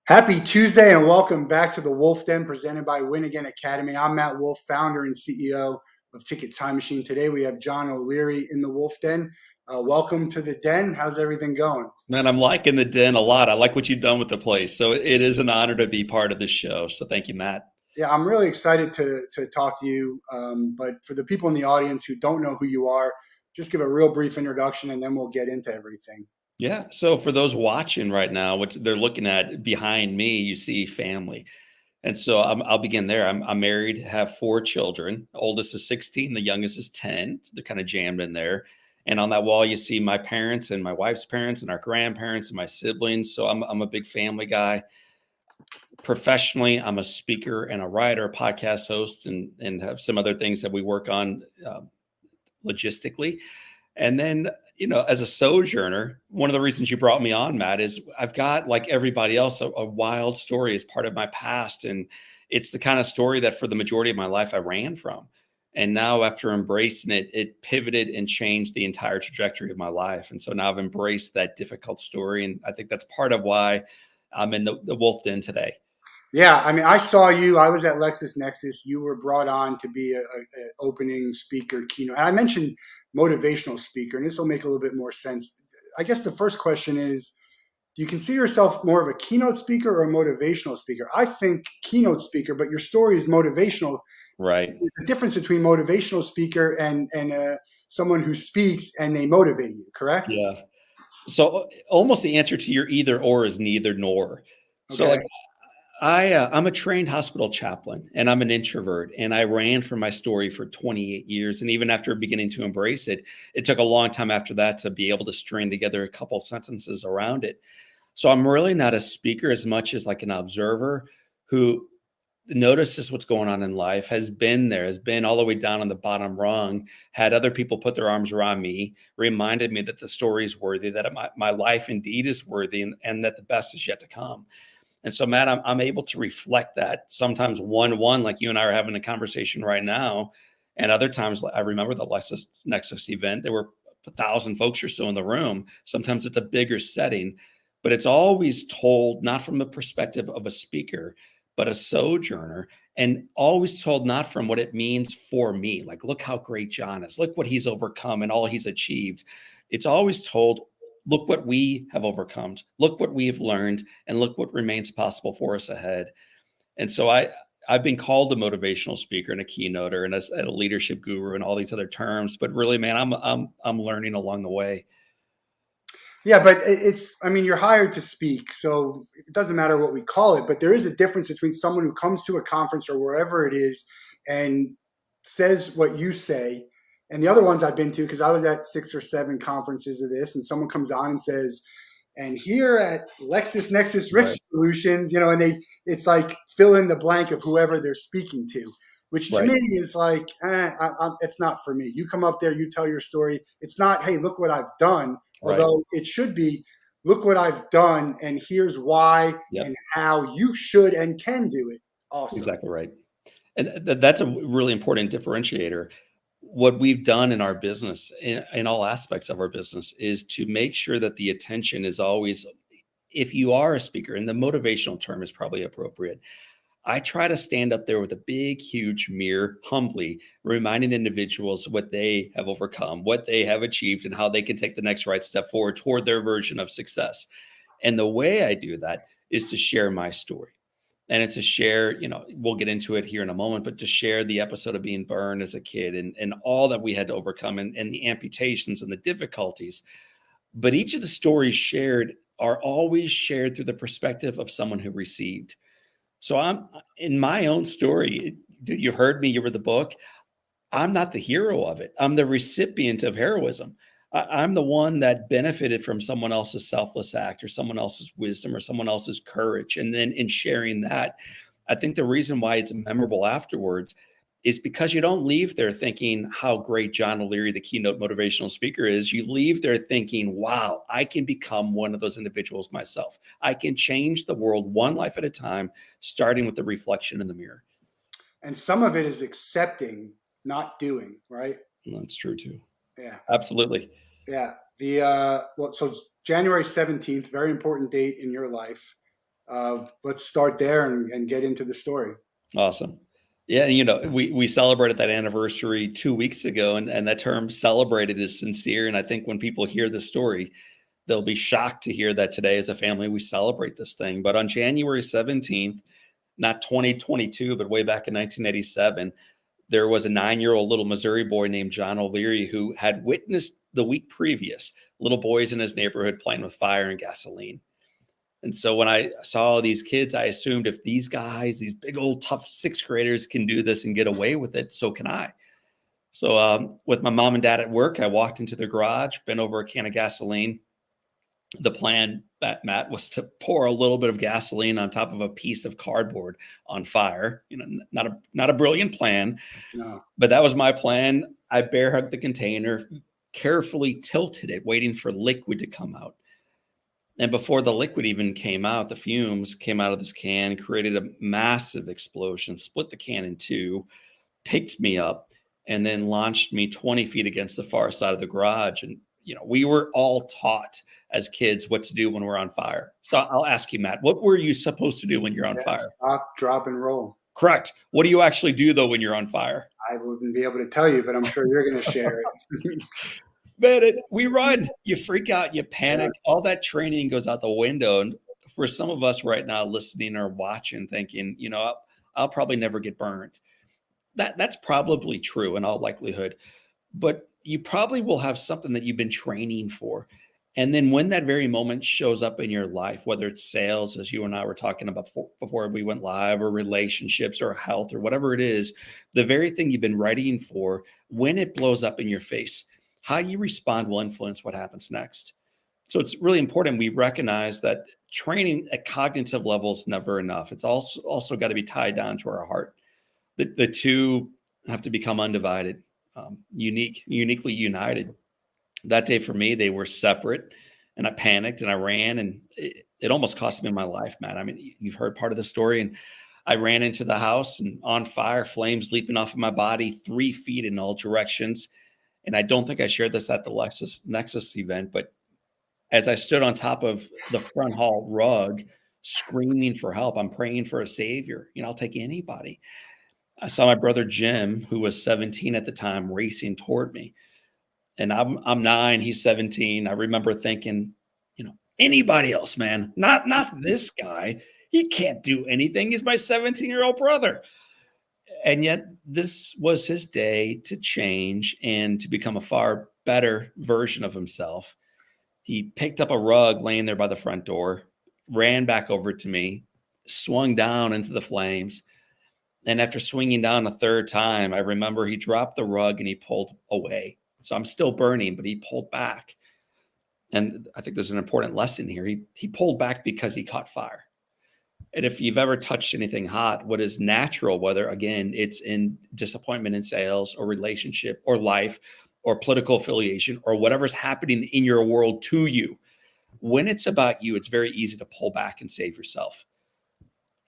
Happy Tuesday and welcome back to the Wolff Den presented by Win Again Academy. I'm Matt Wolff, founder and CEO of Ticket Time Machine. Today we have John OLeary in the Wolff Den. Welcome to the Den. How's everything going? Man, I'm liking the den a lot. I like what you've done with the place. So it is an honor to be part of the show. So thank you, Matt. Yeah, I'm really excited to talk to you. But for the people in the audience who don't know who you are, just give a real brief introduction and then we'll get into everything. Yeah. So for those watching right now, what they're looking at behind me, you see family. And so I'll begin there. I'm married, have four children. The oldest is 16, the youngest is 10. So they're kind of jammed in there. And on that wall, you see my parents and my wife's parents and our grandparents and my siblings. So I'm a big family guy. Professionally, I'm a speaker and a writer, podcast host, and have some other things that we work on logistically. And then, as a sojourner, one of the reasons you brought me on, Matt, is I've got, like everybody else, a wild story as part of my past. And it's the kind of story that for the majority of my life I ran from. And now after embracing it, it pivoted and changed the entire trajectory of my life. And so now I've embraced that difficult story. And I think that's part of why I'm in the Wolff Den today. Yeah, I mean, I saw you. I was at LexisNexis. You were brought on to be a opening speaker, keynote. And I mentioned motivational speaker, and this will make a little bit more sense. I guess the first question is, do you consider yourself more of a keynote speaker or a motivational speaker? I think keynote speaker, but your story is motivational. Right. There's a difference between motivational speaker and someone who speaks and they motivate you, correct? Yeah. So almost the answer to your either or is neither nor. So Okay. like I'm a trained hospital chaplain and I'm an introvert and I ran from my story for 28 years. And even after beginning to embrace it, it took a long time after that to be able to string together a couple sentences around it. So I'm really not a speaker as much as like an observer who notices what's going on in life, has been there, has been all the way down on the bottom rung, had other people put their arms around me, reminded me that the story is worthy, that my life indeed is worthy, and that the best is yet to come. And so, Matt, I'm able to reflect that sometimes one, like you and I are having a conversation right now. And other times, I remember the LexisNexis event, there were 1,000 folks or so in the room. Sometimes it's a bigger setting, but it's always told not from the perspective of a speaker, but a sojourner, and always told not from what it means for me. Like, look how great John is. Look what he's overcome and all he's achieved. It's always told, look what we have overcome, look what we have learned, and look what remains possible for us ahead. And so I've been called a motivational speaker and a keynoter and a leadership guru and all these other terms, but really, man, I'm learning along the way. Yeah, but I mean, you're hired to speak, so it doesn't matter what we call it, but there is a difference between someone who comes to a conference or wherever it is and says what you say, and the other ones I've been to, because I was at 6 or 7 conferences of this, and someone comes on and says, and here at LexisNexis Risk Right. Solutions, and it's like fill in the blank of whoever they're speaking to, which to Right. me is like, it's not for me. You come up there, you tell your story. It's not, hey, look what I've done. Right. Although it should be, look what I've done, and here's why and Yep. how you should and can do it also. Exactly right. And that's a really important differentiator. What we've done in our business, in all aspects of our business, is to make sure that the attention is always, if you are a speaker, and the motivational term is probably appropriate, I try to stand up there with a big, huge mirror, humbly reminding individuals what they have overcome, what they have achieved, and how they can take the next right step forward toward their version of success. And the way I do that is to share my story. And it's a share, we'll get into it here in a moment, but to share the episode of being burned as a kid and all that we had to overcome and the amputations and the difficulties. But each of the stories shared are always shared through the perspective of someone who received. So I'm in my own story. You heard me, you read the book. I'm not the hero of it. I'm the recipient of heroism. I'm the one that benefited from someone else's selfless act or someone else's wisdom or someone else's courage. And then in sharing that, I think the reason why it's memorable afterwards is because you don't leave there thinking how great John OLeary, the keynote motivational speaker, is. You leave there thinking, wow, I can become one of those individuals myself. I can change the world one life at a time, starting with the reflection in the mirror. And some of it is accepting, not doing, right? And that's true too. Yeah. Absolutely. Yeah. So it's January 17th, very important date in your life. let's start there and get into the story. Awesome. Yeah, we celebrated that anniversary 2 weeks ago, and that term "celebrated" is sincere. And I think when people hear the story, they'll be shocked to hear that today, as a family, we celebrate this thing. But on January 17th, not 2022, but way back in 1987, there was a 9-year-old little Missouri boy named John OLeary who had witnessed the week previous little boys in his neighborhood playing with fire and gasoline. And so when I saw these kids, I assumed if these guys, these big old tough sixth graders, can do this and get away with it, so can I. So with my mom and dad at work, I walked into the garage, bent over a can of gasoline. The plan, Matt, was to pour a little bit of gasoline on top of a piece of cardboard on fire. Not a brilliant plan, No. but that was my plan. I bear hugged the container, carefully tilted it, waiting for liquid to come out. And before the liquid even came out, the fumes came out of this can, created a massive explosion, split the can in two, picked me up, and then launched me 20 feet against the far side of the garage. And, we were all taught as kids what to do when we're on fire. So I'll ask you, Matt, what were you supposed to do when you're on fire? Stop, drop, and roll. Correct. What do you actually do, though, when you're on fire? I wouldn't be able to tell you, but I'm sure you're going to share it. Man, we run, you freak out, you panic, all that training goes out the window. And for some of us right now listening or watching, thinking, I'll probably never get burned. That's probably true in all likelihood, but you probably will have something that you've been training for. And then when that very moment shows up in your life, whether it's sales, as you and I were talking about before we went live, or relationships or health or whatever it is, the very thing you've been writing for, when it blows up in your face, how you respond will influence what happens next. So it's really important we recognize that training at cognitive level is never enough. It's also got to be tied down to our heart. The two have to become undivided, uniquely united. That day for me, they were separate, and I panicked and I ran, and it almost cost me my life, Matt. I mean, you've heard part of the story, and I ran into the house and on fire, flames leaping off of my body, 3 feet in all directions. And I don't think I shared this at the Nexus event, but as I stood on top of the front hall rug, screaming for help, I'm praying for a savior. I'll take anybody. I saw my brother Jim, who was 17 at the time, racing toward me. And I'm 9, he's 17. I remember thinking, anybody else, man, not this guy. He can't do anything. He's my 17-year-old brother. And yet this was his day to change and to become a far better version of himself. He picked up a rug laying there by the front door, ran back over to me, swung down into the flames. And after swinging down a third time, I remember he dropped the rug and he pulled away. So I'm still burning, but he pulled back. And I think there's an important lesson here. He pulled back because he caught fire. And if you've ever touched anything hot, what is natural, whether, again, it's in disappointment in sales or relationship or life or political affiliation or whatever's happening in your world to you, when it's about you, it's very easy to pull back and save yourself.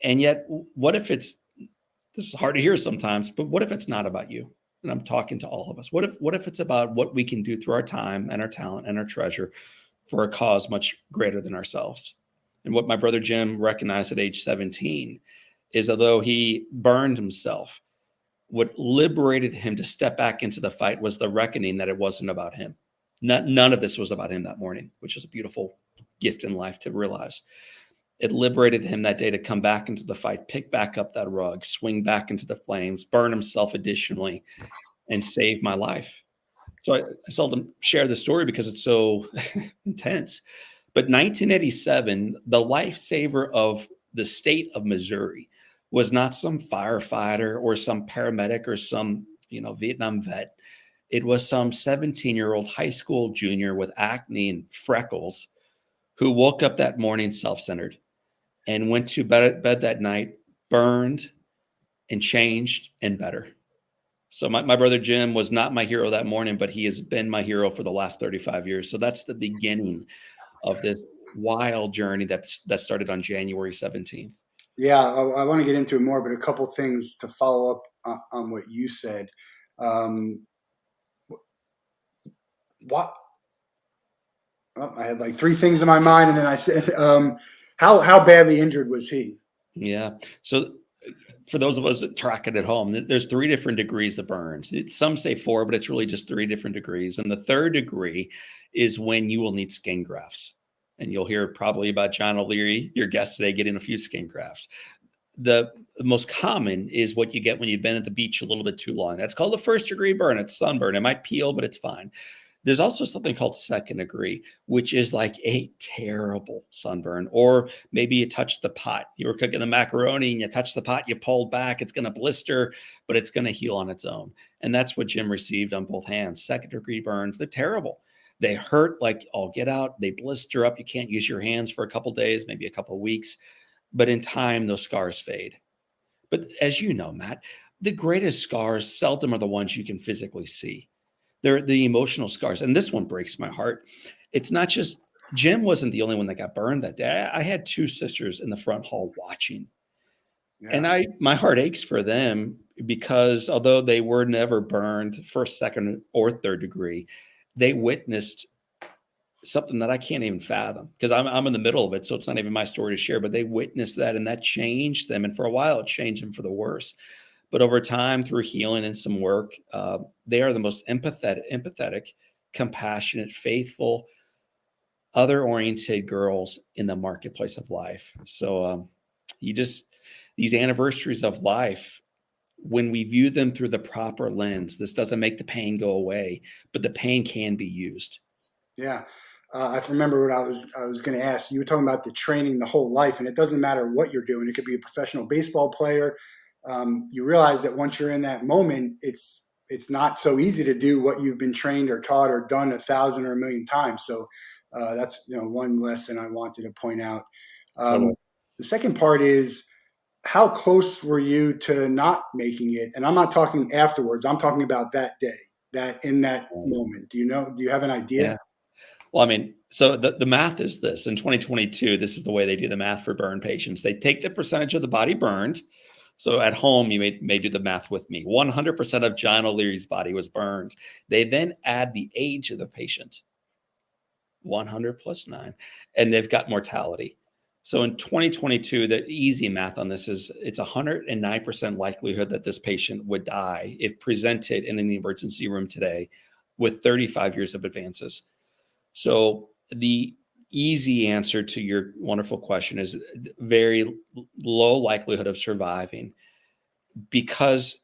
And yet, what if this is hard to hear sometimes, but what if it's not about you? And I'm talking to all of us. What if it's about what we can do through our time and our talent and our treasure for a cause much greater than ourselves? And what my brother Jim recognized at age 17 is, although he burned himself, what liberated him to step back into the fight was the reckoning that it wasn't about him. None of this was about him that morning, which is a beautiful gift in life to realize. It liberated him that day to come back into the fight, pick back up that rug, swing back into the flames, burn himself additionally, and save my life. So I seldom share the story because it's so intense. But 1987, the lifesaver of the state of Missouri was not some firefighter or some paramedic or some, Vietnam vet. It was some 17-year-old high school junior with acne and freckles who woke up that morning self-centered and went to bed that night, burned and changed and better. So my brother Jim was not my hero that morning, but he has been my hero for the last 35 years. So that's the beginning of this wild journey that started on January 17th. Yeah, I want to get into it more, but a couple things to follow up on what you said. What? Well, I had like 3 things in my mind, and then I said, How badly injured was he? Yeah. So for those of us that track it at home, there's 3 different degrees of burns. Some say 4, but it's really just 3 different degrees. And the third degree is when you will need skin grafts. And you'll hear probably about John O'Leary, your guest today, getting a few skin grafts. The most common is what you get when you've been at the beach a little bit too long. That's called a 1st-degree burn. It's sunburn. It might peel, but it's fine. There's also something called 2nd-degree, which is like a terrible sunburn. Or maybe you touch the pot. You were cooking the macaroni and you touch the pot, you pulled back. It's going to blister, but it's going to heal on its own. And that's what Jim received on both hands. 2nd-degree burns. They're terrible. They hurt like all get out. They blister up. You can't use your hands for a couple days, maybe a couple weeks. But in time, those scars fade. But as you know, Matt, the greatest scars seldom are the ones you can physically see. They're the emotional scars. And this one breaks my heart. It's not just Jim wasn't the only one that got burned that day. I had 2 sisters in the front hall watching. And Yeah, my heart aches for them because although they were never burned 1st, 2nd, or 3rd degree, they witnessed something that I can't even fathom because I'm in the middle of it. So it's not even my story to share, but they witnessed that and that changed them. And for a while, it changed them for the worse. But over time, through healing and some work, they are the most empathetic, compassionate, faithful, other-oriented girls in the marketplace of life. So these anniversaries of life, when we view them through the proper lens, this doesn't make the pain go away, but the pain can be used. yeah. I remember what I was going to ask. You were talking about the training the whole life, and it doesn't matter what you're doing. It could be a professional baseball player. You realize that once you're in that moment, it's not so easy to do what you've been trained or taught or done 1,000 or 1,000,000 times. So that's one lesson I wanted to point out. Totally. The second part is how close were you to not making it? And I'm not talking afterwards. I'm talking about that day, that in that moment. Do you know? Do you have an idea? Yeah. Well, I mean, so the math is this. In 2022, this is the way they do the math for burn patients. They take the percentage of the body burned. So at home, you may do the math with me. 100% of John O'Leary's body was burned. They then add the age of the patient, 100 plus 9, and they've got mortality. So in 2022, the easy math on this is it's 109% likelihood that this patient would die if presented in an emergency room today with 35 years of advances. So the easy answer to your wonderful question is very low likelihood of surviving because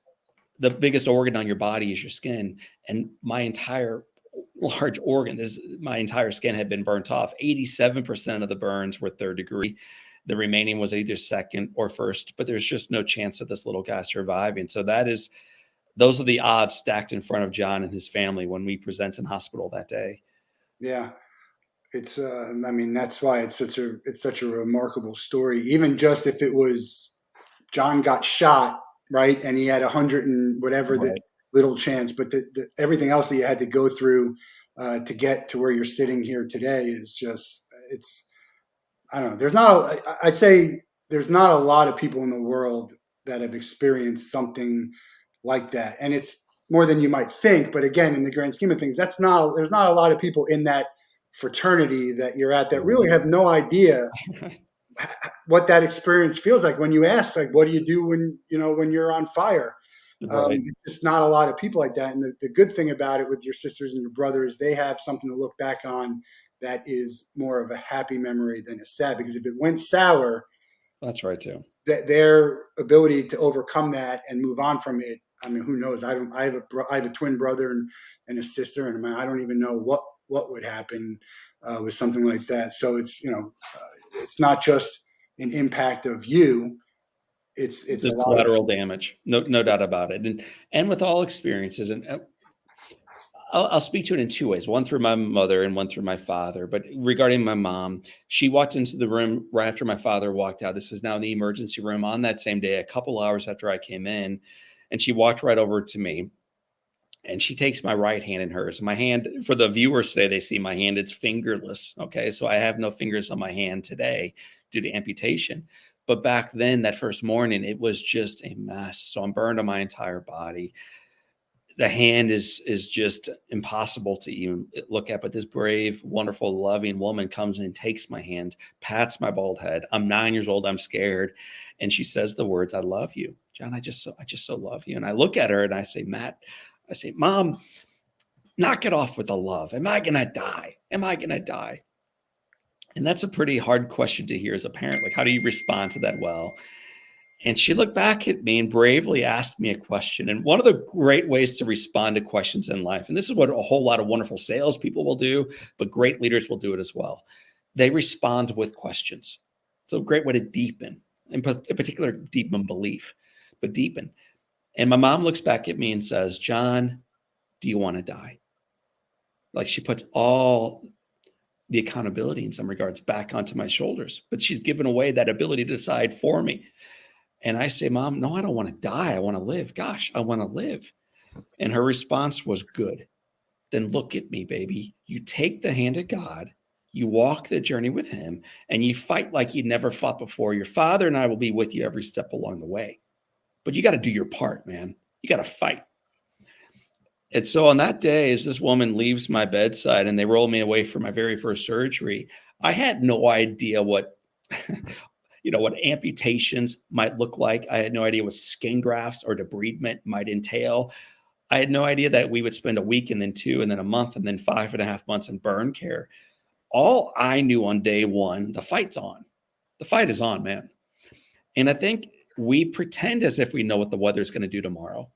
the biggest organ on your body is your skin. And my entire large organ, my entire skin had been burnt off. 87% of the burns were 3rd degree. The remaining was either 2nd or 1st, but there's just no chance of this little guy surviving. So those are the odds stacked in front of John and his family when we present in hospital that day. Yeah. It's I mean that's why it's such a remarkable story. Even just if it was John got shot, right, and he had 100 and whatever the Right. little chance, but everything else that you had to go through to get to where you're sitting here today is just it's I don't know. I'd say there's not a lot of people in the world that have experienced something like that, and it's more than you might think. But again, in the grand scheme of things, there's not a lot of people in that fraternity that you're at that really have no idea what that experience feels like. When you ask, like, what do you do when you're on fire? Right. It's just not a lot of people like that. And the good thing about it with your sisters and your brothers, they have something to look back on that is more of a happy memory than a sad. Because if it went sour, That's right too. that their ability to overcome that and move on from it. I mean, who knows? I have a twin brother and a sister, and I don't even know what would happen with something like that. So it's not just an impact of you. It's a The lot of collateral damage, no doubt about it. And with all experiences, and I'll speak to it in 2 ways, one through my mother and one through my father. But regarding my mom, she walked into the room right after my father walked out. This is now in the emergency room on that same day, a couple hours after I came in, and she walked right over to me. And she takes my right hand in hers. My hand, for the viewers today, they see my hand, it's fingerless. Okay. So I have no fingers on my hand today due to amputation. But back then, that first morning, it was just a mess. So I'm burned on my entire body. the hand is just impossible to even look at. But this brave, wonderful, loving woman comes in, takes my hand, pats my bald head. I'm 9 years old. I'm scared. And she says the words, "I love you, John. I just so love you." And I look at her and I say, "Matt," I say, "Mom, knock it off with the love. Am I going to die? Am I going to die?" And that's a pretty hard question to hear as a parent. Like, how do you respond to that? Well, and she looked back at me and bravely asked me a question. And one of the great ways to respond to questions in life, and this is what a whole lot of wonderful salespeople will do, but great leaders will do it as well. They respond with questions. It's a great way to deepen, in particular, deepen belief, but deepen. And my mom looks back at me and says, "John, do you want to die?" Like, she puts all the accountability in some regards back onto my shoulders, but she's given away that ability to decide for me. And I say, "Mom, no, I don't want to die. I want to live. Gosh, I want to live." And her response was, "Good. Then look at me, baby. You take the hand of God, you walk the journey with him, and you fight like you never fought before. Your father and I will be with you every step along the way. But you got to do your part, man. You got to fight." And so on that day, as this woman leaves my bedside and they roll me away for my very first surgery, I had no idea what, what amputations might look like. I had no idea what skin grafts or debridement might entail. I had no idea that we would spend a week and then 2 and then a month and then 5.5 months in burn care. All I knew on day one, the fight's on. The fight is on, man. And I think we pretend as if we know what the weather's going to do tomorrow,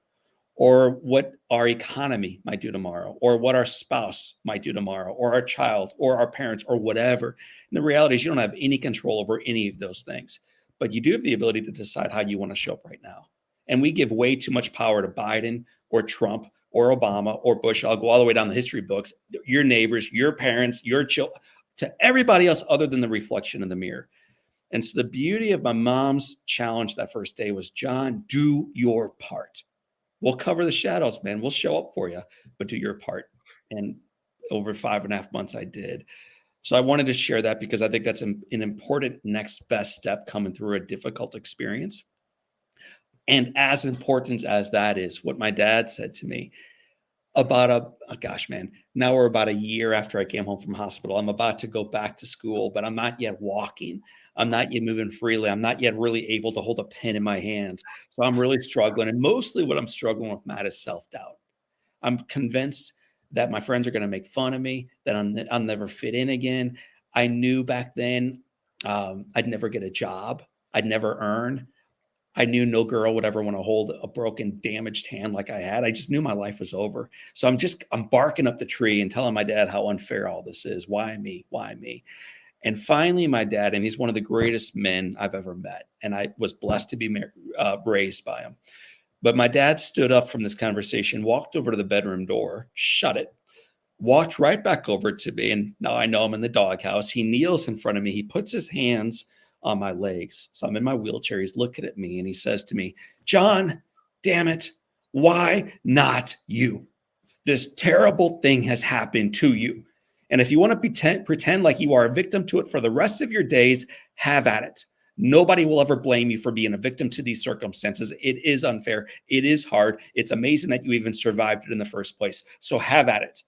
or what our economy might do tomorrow, or what our spouse might do tomorrow, or our child, or our parents, or whatever. And the reality is you don't have any control over any of those things, but you do have the ability to decide how you want to show up right now. And we give way too much power to Biden or Trump or Obama or Bush. I'll go all the way down the history books, your neighbors, your parents, your children, to everybody else other than the reflection in the mirror. And so the beauty of my mom's challenge that first day was, "John, do your part. We'll cover the shadows, man. We'll show up for you, but do your part." And over 5.5 months, I did. So I wanted to share that because I think that's an important next best step coming through a difficult experience. And as important as that is, what my dad said to me about gosh, man, now we're about a year after I came home from hospital. I'm about to go back to school, but I'm not yet walking. I'm not yet moving freely. I'm not yet really able to hold a pen in my hand. So I'm really struggling. And mostly what I'm struggling with, Matt, is self-doubt. I'm convinced that my friends are going to make fun of me, that I'll never fit in again. I knew back then I'd never get a job. I'd never earn. I knew no girl would ever want to hold a broken, damaged hand like I had. I just knew my life was over. So I'm barking up the tree and telling my dad how unfair all this is. Why me? Why me? And finally, my dad, and he's one of the greatest men I've ever met, and I was blessed to be raised by him. But my dad stood up from this conversation, walked over to the bedroom door, shut it, walked right back over to me. And now I know I'm in the doghouse. He kneels in front of me. He puts his hands on my legs. So I'm in my wheelchair. He's looking at me and he says to me, "John, damn it. Why not you? This terrible thing has happened to you. And if you want to pretend like you are a victim to it for the rest of your days, have at it. Nobody will ever blame you for being a victim to these circumstances. It is unfair. It is hard. It's amazing that you even survived it in the first place. So have at it."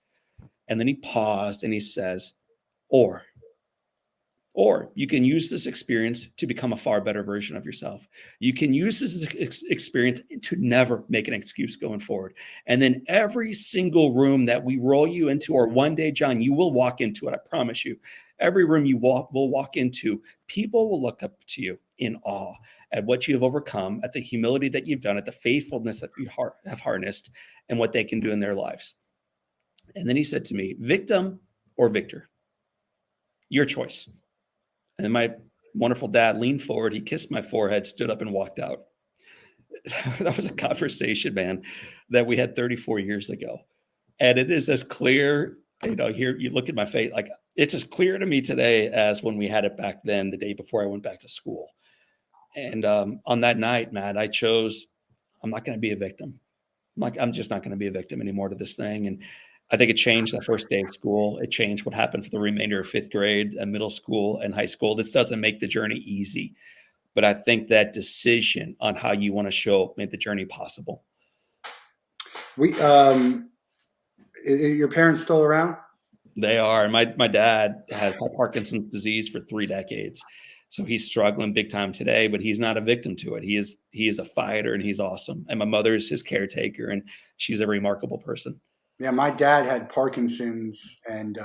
And then he paused and he says, or you can use this experience to become a far better version of yourself. You can use this experience to never make an excuse going forward. And then every single room that we roll you into, or one day, John, you will walk into it, I promise you. Every room you will walk into, people will look up to you in awe at what you have overcome, at the humility that you've done, at the faithfulness that you have harnessed, and what they can do in their lives. And then he said to me, "Victim or victor, your choice." And then my wonderful dad leaned forward. He kissed my forehead, stood up, and walked out. That was a conversation, man, that we had 34 years ago. And it is as clear, here you look at my face, like it's as clear to me today as when we had it back then, the day before I went back to school. And on that night, Matt, I chose, I'm not going to be a victim. I'm just not going to be a victim anymore to this thing. And I think it changed that first day of school. It changed what happened for the remainder of fifth grade and middle school and high school. This doesn't make the journey easy, but I think that decision on how you want to show up made the journey possible. We your parents still around? They are. And my dad has had Parkinson's disease for 3 decades. So he's struggling big time today, but he's not a victim to it. He is a fighter and he's awesome. And my mother is his caretaker and she's a remarkable person. Yeah, my dad had Parkinson's and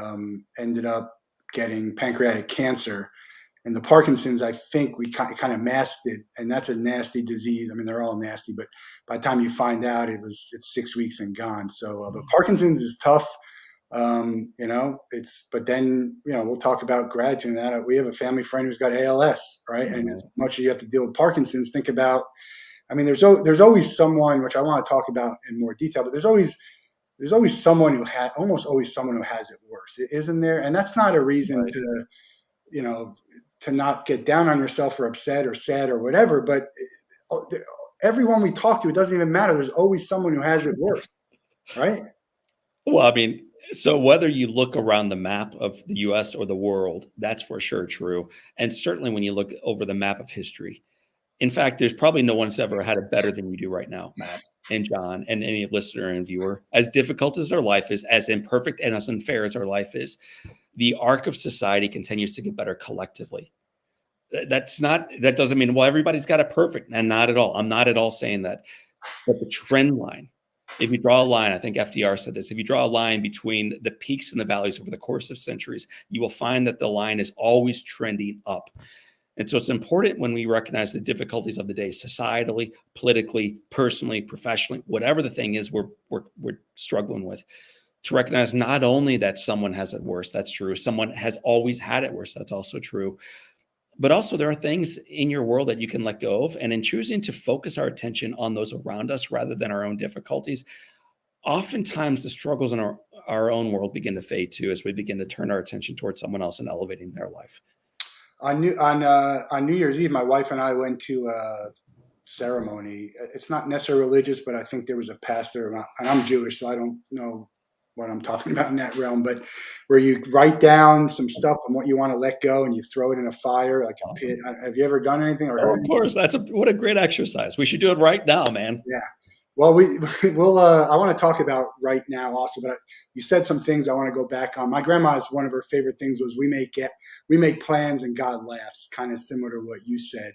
ended up getting pancreatic cancer. And the Parkinson's, I think we kind of masked it, and that's a nasty disease. I mean, they're all nasty, but by the time you find out, it's 6 weeks and gone. So, but Parkinson's is tough. It's but then we'll talk about gratitude. And that we have a family friend who's got ALS, right? And as much as you have to deal with Parkinson's, think about. I mean, there's always someone, which I want to talk about in more detail, but there's always someone almost always someone who has it worse, isn't there? And that's not a reason Right. you know to not get down on yourself or upset or sad or whatever. But everyone we talk to, it doesn't even matter. There's always someone who has it worse, right? Well, I mean, so whether you look around the map of the US or the world, that's for sure true. And certainly when you look over the map of history, in fact, there's probably no one's ever had it better than you do right now, Matt and John, and any listener and viewer. As difficult as our life is, as imperfect and as unfair as our life is, the arc of society continues to get better collectively. That doesn't mean, well, everybody's got it perfect. And not at all. I'm not at all saying that. But the trend line, if you draw a line, I think FDR said this, if you draw a line between the peaks and the valleys over the course of centuries, you will find that the line is always trending up. And so it's important when we recognize the difficulties of the day, societally, politically, personally, professionally, whatever the thing is we're struggling with, to recognize not only that someone has it worse, that's true. Someone has always had it worse, that's also true. But also there are things in your world that you can let go of. And in choosing to focus our attention on those around us rather than our own difficulties, oftentimes the struggles in our own world begin to fade too, as we begin to turn our attention towards someone else and elevating their life. On New Year's Eve, my wife and I went to a ceremony. It's not necessarily religious, but I think there was a pastor, and I'm Jewish, so I don't know what I'm talking about in that realm, but where you write down some stuff and what you want to let go and you throw it in a fire, like a pit. Awesome. Have you ever done anything or Oh, heard of anything? course. What a great exercise. We should do it right now, man. Yeah. Well, we'll. I want to talk about right now also, but you said some things I want to go back on. My grandma's one of her favorite things was we make plans and God laughs, kind of similar to what you said.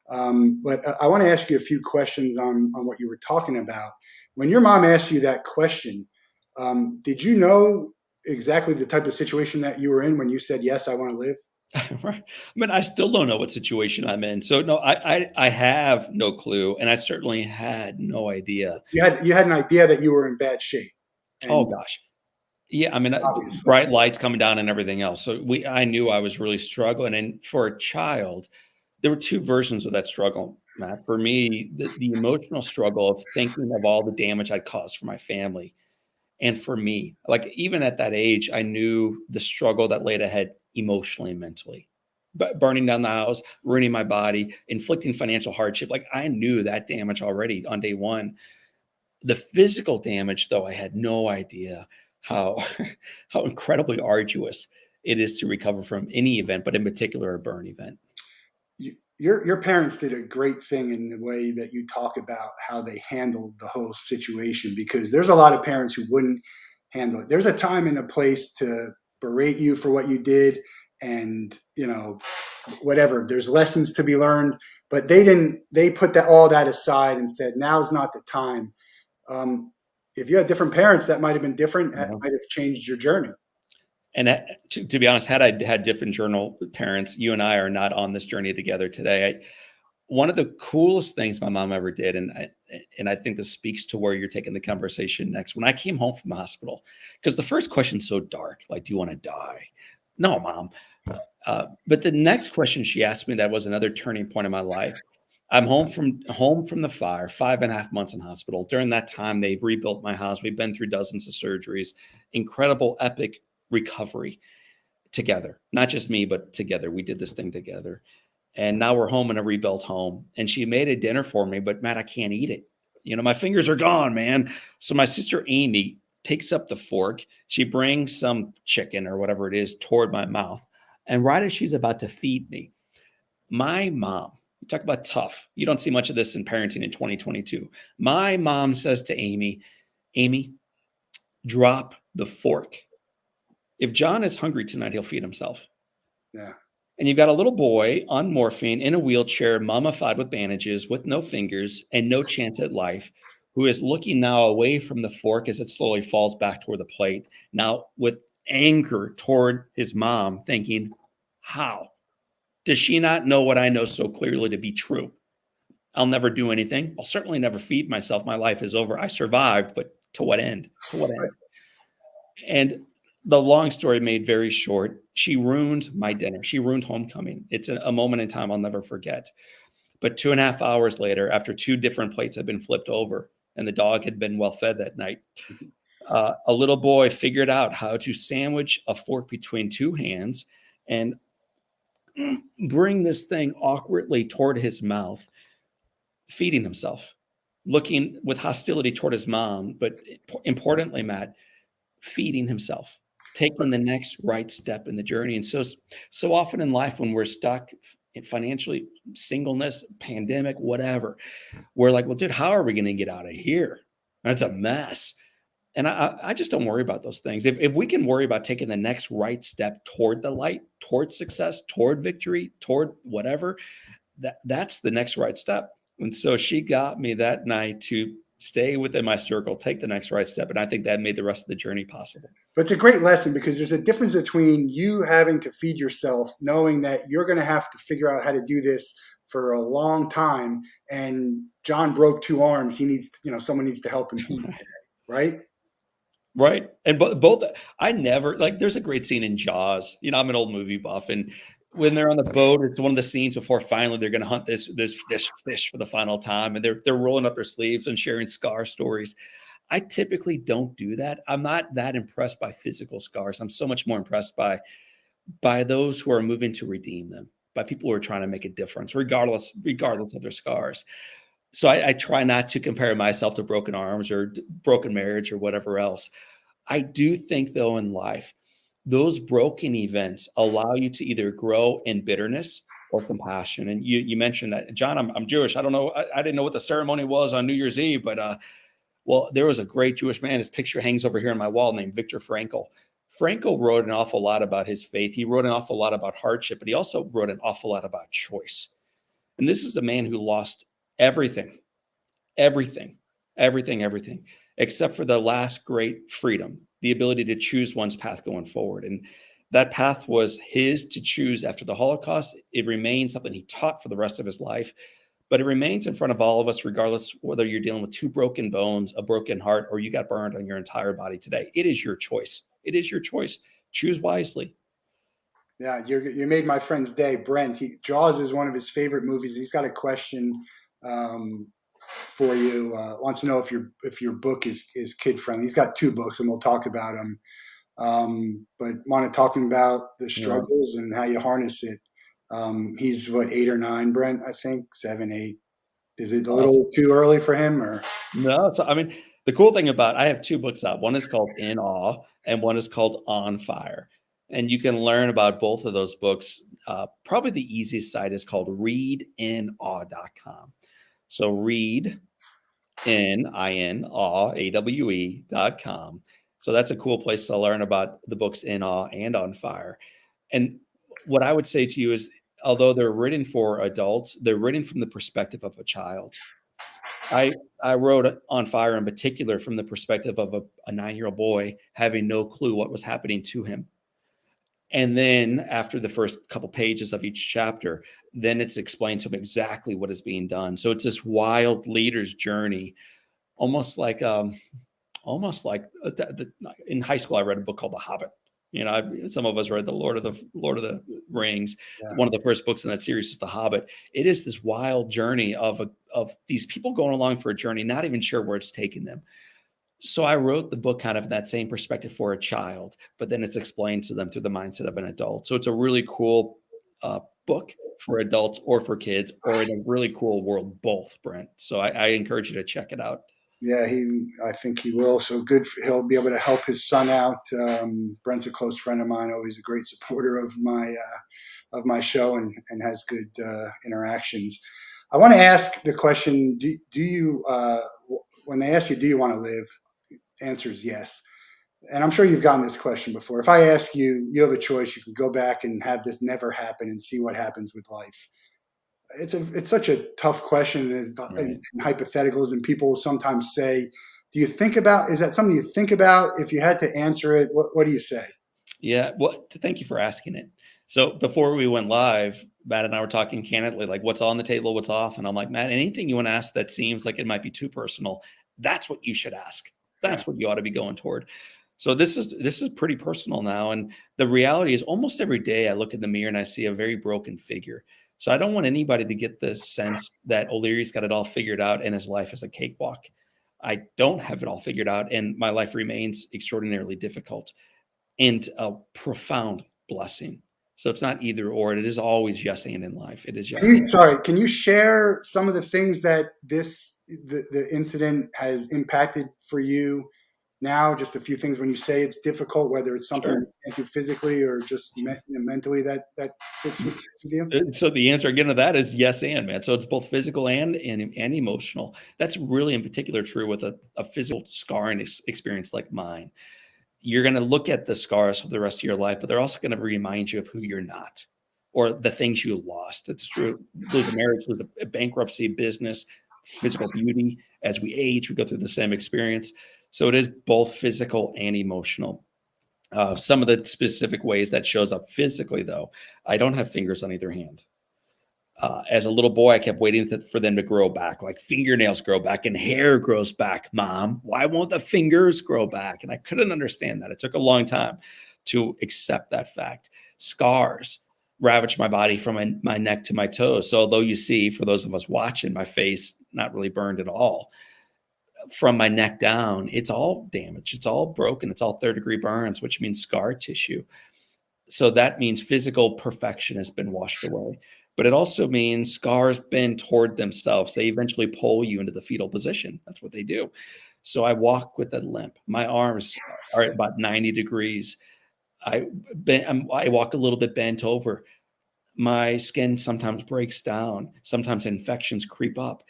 But I want to ask you a few questions on what you were talking about. When your mom asked you that question, did you know exactly the type of situation that you were in when you said yes, I want to live? Right. I mean, I still don't know what situation I'm in. So no, I have no clue. And I certainly had no idea. You had an idea that you were in bad shape, Oh and gosh. Yeah. I mean, obviously, bright lights coming down and everything else. So I knew I was really struggling. And for a child, there were two versions of that struggle, Matt. For me, the emotional struggle of thinking of all the damage I'd caused for my family. And for me, like even at that age, I knew the struggle that laid ahead emotionally and mentally. But burning down the house, ruining my body, inflicting financial hardship. Like I knew that damage already on day one. The physical damage, though, I had no idea how how incredibly arduous it is to recover from any event, but in particular a burn event. your parents did a great thing in the way that you talk about how they handled the whole situation, because there's a lot of parents who wouldn't handle it. There's a time and a place to berate you for what you did, and whatever. There's lessons to be learned, but they didn't. They put all that aside and said, "Now's not the time." Um, if you had different parents, that might have been different. That Yeah. might have changed your journey. And to be honest, had I had different journal parents, you and I are not on this journey together today. One of the coolest things my mom ever did, and I think this speaks to where you're taking the conversation next. When I came home from the hospital, because the first question's so dark, like, do you want to die? No, mom. But the next question she asked me, that was another turning point in my life. I'm home from the fire, 5.5 months in hospital. During that time, they've rebuilt my house. We've been through dozens of surgeries, incredible, epic recovery together. Not just me, but together. We did this thing together. And now we're home in a rebuilt home. And she made a dinner for me, but Matt, I can't eat it. My fingers are gone, man. So my sister Amy picks up the fork. She brings some chicken or whatever it is toward my mouth. And right as she's about to feed me, my mom, you talk about tough. You don't see much of this in parenting in 2022. My mom says to Amy, Amy, drop the fork. If John is hungry tonight, he'll feed himself. Yeah. And you've got a little boy on morphine in a wheelchair, mummified with bandages, with no fingers and no chance at life, who is looking now away from the fork as it slowly falls back toward the plate, now with anger toward his mom, thinking, how does she not know what I know so clearly to be true? I'll never do anything. I'll certainly never feed myself. My life is over. I survived, but to what end? To what end? And the long story made very short, she ruined my dinner. She ruined homecoming. It's a moment in time I'll never forget. But 2.5 hours later, after two different plates had been flipped over and the dog had been well fed that night, a little boy figured out how to sandwich a fork between two hands and bring this thing awkwardly toward his mouth, feeding himself, looking with hostility toward his mom, but importantly, Matt, feeding himself, taking the next right step in the journey. And so often in life, when we're stuck in financially, singleness, pandemic, whatever, we're like, well, dude, how are we going to get out of here? That's a mess. And I just don't worry about those things. If we can worry about taking the next right step toward the light, toward success, toward victory, toward whatever, that's the next right step. And so she got me that night to stay within my circle, take the next right step. And I think that made the rest of the journey possible. But it's a great lesson because there's a difference between you having to feed yourself, knowing that you're going to have to figure out how to do this for a long time. And John broke two arms. He needs, someone needs to help him eat today, right? Right. And both, I never, like, there's a great scene in Jaws. I'm an old movie buff. And when they're on the boat, it's one of the scenes before finally they're going to hunt this fish for the final time. And they're rolling up their sleeves and sharing scar stories. I typically don't do that. I'm not that impressed by physical scars. I'm so much more impressed by those who are moving to redeem them, by people who are trying to make a difference, regardless of their scars. So I try not to compare myself to broken arms or broken marriage or whatever else. I do think, though, in life, those broken events allow you to either grow in bitterness or compassion. And you mentioned that, John, I'm Jewish. I don't know. I didn't know what the ceremony was on New Year's Eve, but well, there was a great Jewish man. His picture hangs over here on my wall, named Viktor Frankl. Frankl wrote an awful lot about his faith. He wrote an awful lot about hardship, but he also wrote an awful lot about choice. And this is a man who lost everything, everything, everything, except for the last great freedom, the ability to choose one's path going forward. And that path was his to choose after the Holocaust. It remains something he taught for the rest of his life, but it remains in front of all of us, regardless whether you're dealing with two broken bones, a broken heart, or you got burned on your entire body today. It is your choice. It is your choice. Choose wisely. Yeah, you made my friend's day, Brent. Jaws is one of his favorite movies. He's got a question for you. Wants to know if your book is kid friendly. He's got two books, and we'll talk about them. But want to talk about the struggles and how you harness it. He's what, 8 or 9, Brent? I think 7, 8. Is it a little too early for him, or no? So I mean, the cool thing about, I have two books out. One is called In Awe, and one is called On Fire. And you can learn about both of those books. Probably the easiest site is called readinawe.com. So read in awe.com. So that's a cool place to learn about the books In Awe and On Fire. And what I would say to you is, although they're written for adults, they're written from the perspective of a child. I wrote On Fire in particular from the perspective of a 9-year-old boy having no clue what was happening to him. And then after the first couple pages of each chapter, then it's explained to him exactly what is being done. So it's this wild leader's journey, almost like in high school, I read a book called The Hobbit. Some of us read the Lord of the Rings. Yeah. One of the first books in that series is The Hobbit. It is this wild journey of these people going along for a journey, not even sure where it's taking them. So I wrote the book kind of in that same perspective for a child, but then it's explained to them through the mindset of an adult. So it's a really cool book for adults or for kids, or in a really cool world, both, Brent. So I encourage you to check it out. Yeah, I think he will. So good. He'll be able to help his son out. Brent's a close friend of mine, always a great supporter of my show, and has good interactions. I want to ask the question: Do you when they ask you, do you want to live? answer is yes. And I'm sure you've gotten this question before. If I ask you, you have a choice, you can go back and have this never happen and see what happens with life. It's such a tough question Right. and hypotheticals, and people sometimes say, "Do you think about? Is that something you think about? If you had to answer it, what do you say?" Yeah. Well, thank you for asking it. So before we went live, Matt and I were talking candidly, like what's on the table, what's off. And I'm like, Matt, anything you want to ask that seems like it might be too personal, that's what you should ask. Yeah. That's what you ought to be going toward. So this is pretty personal now. And the reality is almost every day I look in the mirror and I see a very broken figure. So I don't want anybody to get the sense that O'Leary's got it all figured out and his life is a cakewalk. I don't have it all figured out and my life remains extraordinarily difficult and a profound blessing. So it's not either or. It is always yes and in life. It is yes and. Sorry, can you share some of the things that the incident has impacted for you now? Just a few things when you say it's difficult, whether it's something Sure. you can't do physically or just mentally that fits with you. So the answer again to that is yes and, man. So it's both physical and emotional. That's really in particular true with a physical scarring experience like mine. You're going to look at the scars for the rest of your life, but they're also going to remind you of who you're not or the things you lost. It's true. Lose a marriage, lose a bankruptcy, business, physical beauty. As we age, we go through the same experience. So it is both physical and emotional. Some of the specific ways that shows up physically, though, I don't have fingers on either hand. As a little boy, I kept waiting for them to grow back, like fingernails grow back and hair grows back. Mom, why won't the fingers grow back? And I couldn't understand that. It took a long time to accept that fact. Scars ravaged my body from my neck to my toes. So although you see, for those of us watching, my face not really burned at all, from my neck down, it's all damaged. It's all broken. It's all third-degree burns, which means scar tissue. So that means physical perfection has been washed away. But it also means scars bend toward themselves. They eventually pull you into the fetal position. That's what they do. So I walk with a limp. My arms are at about 90 degrees. I walk a little bit bent over. My skin sometimes breaks down. Sometimes infections creep up.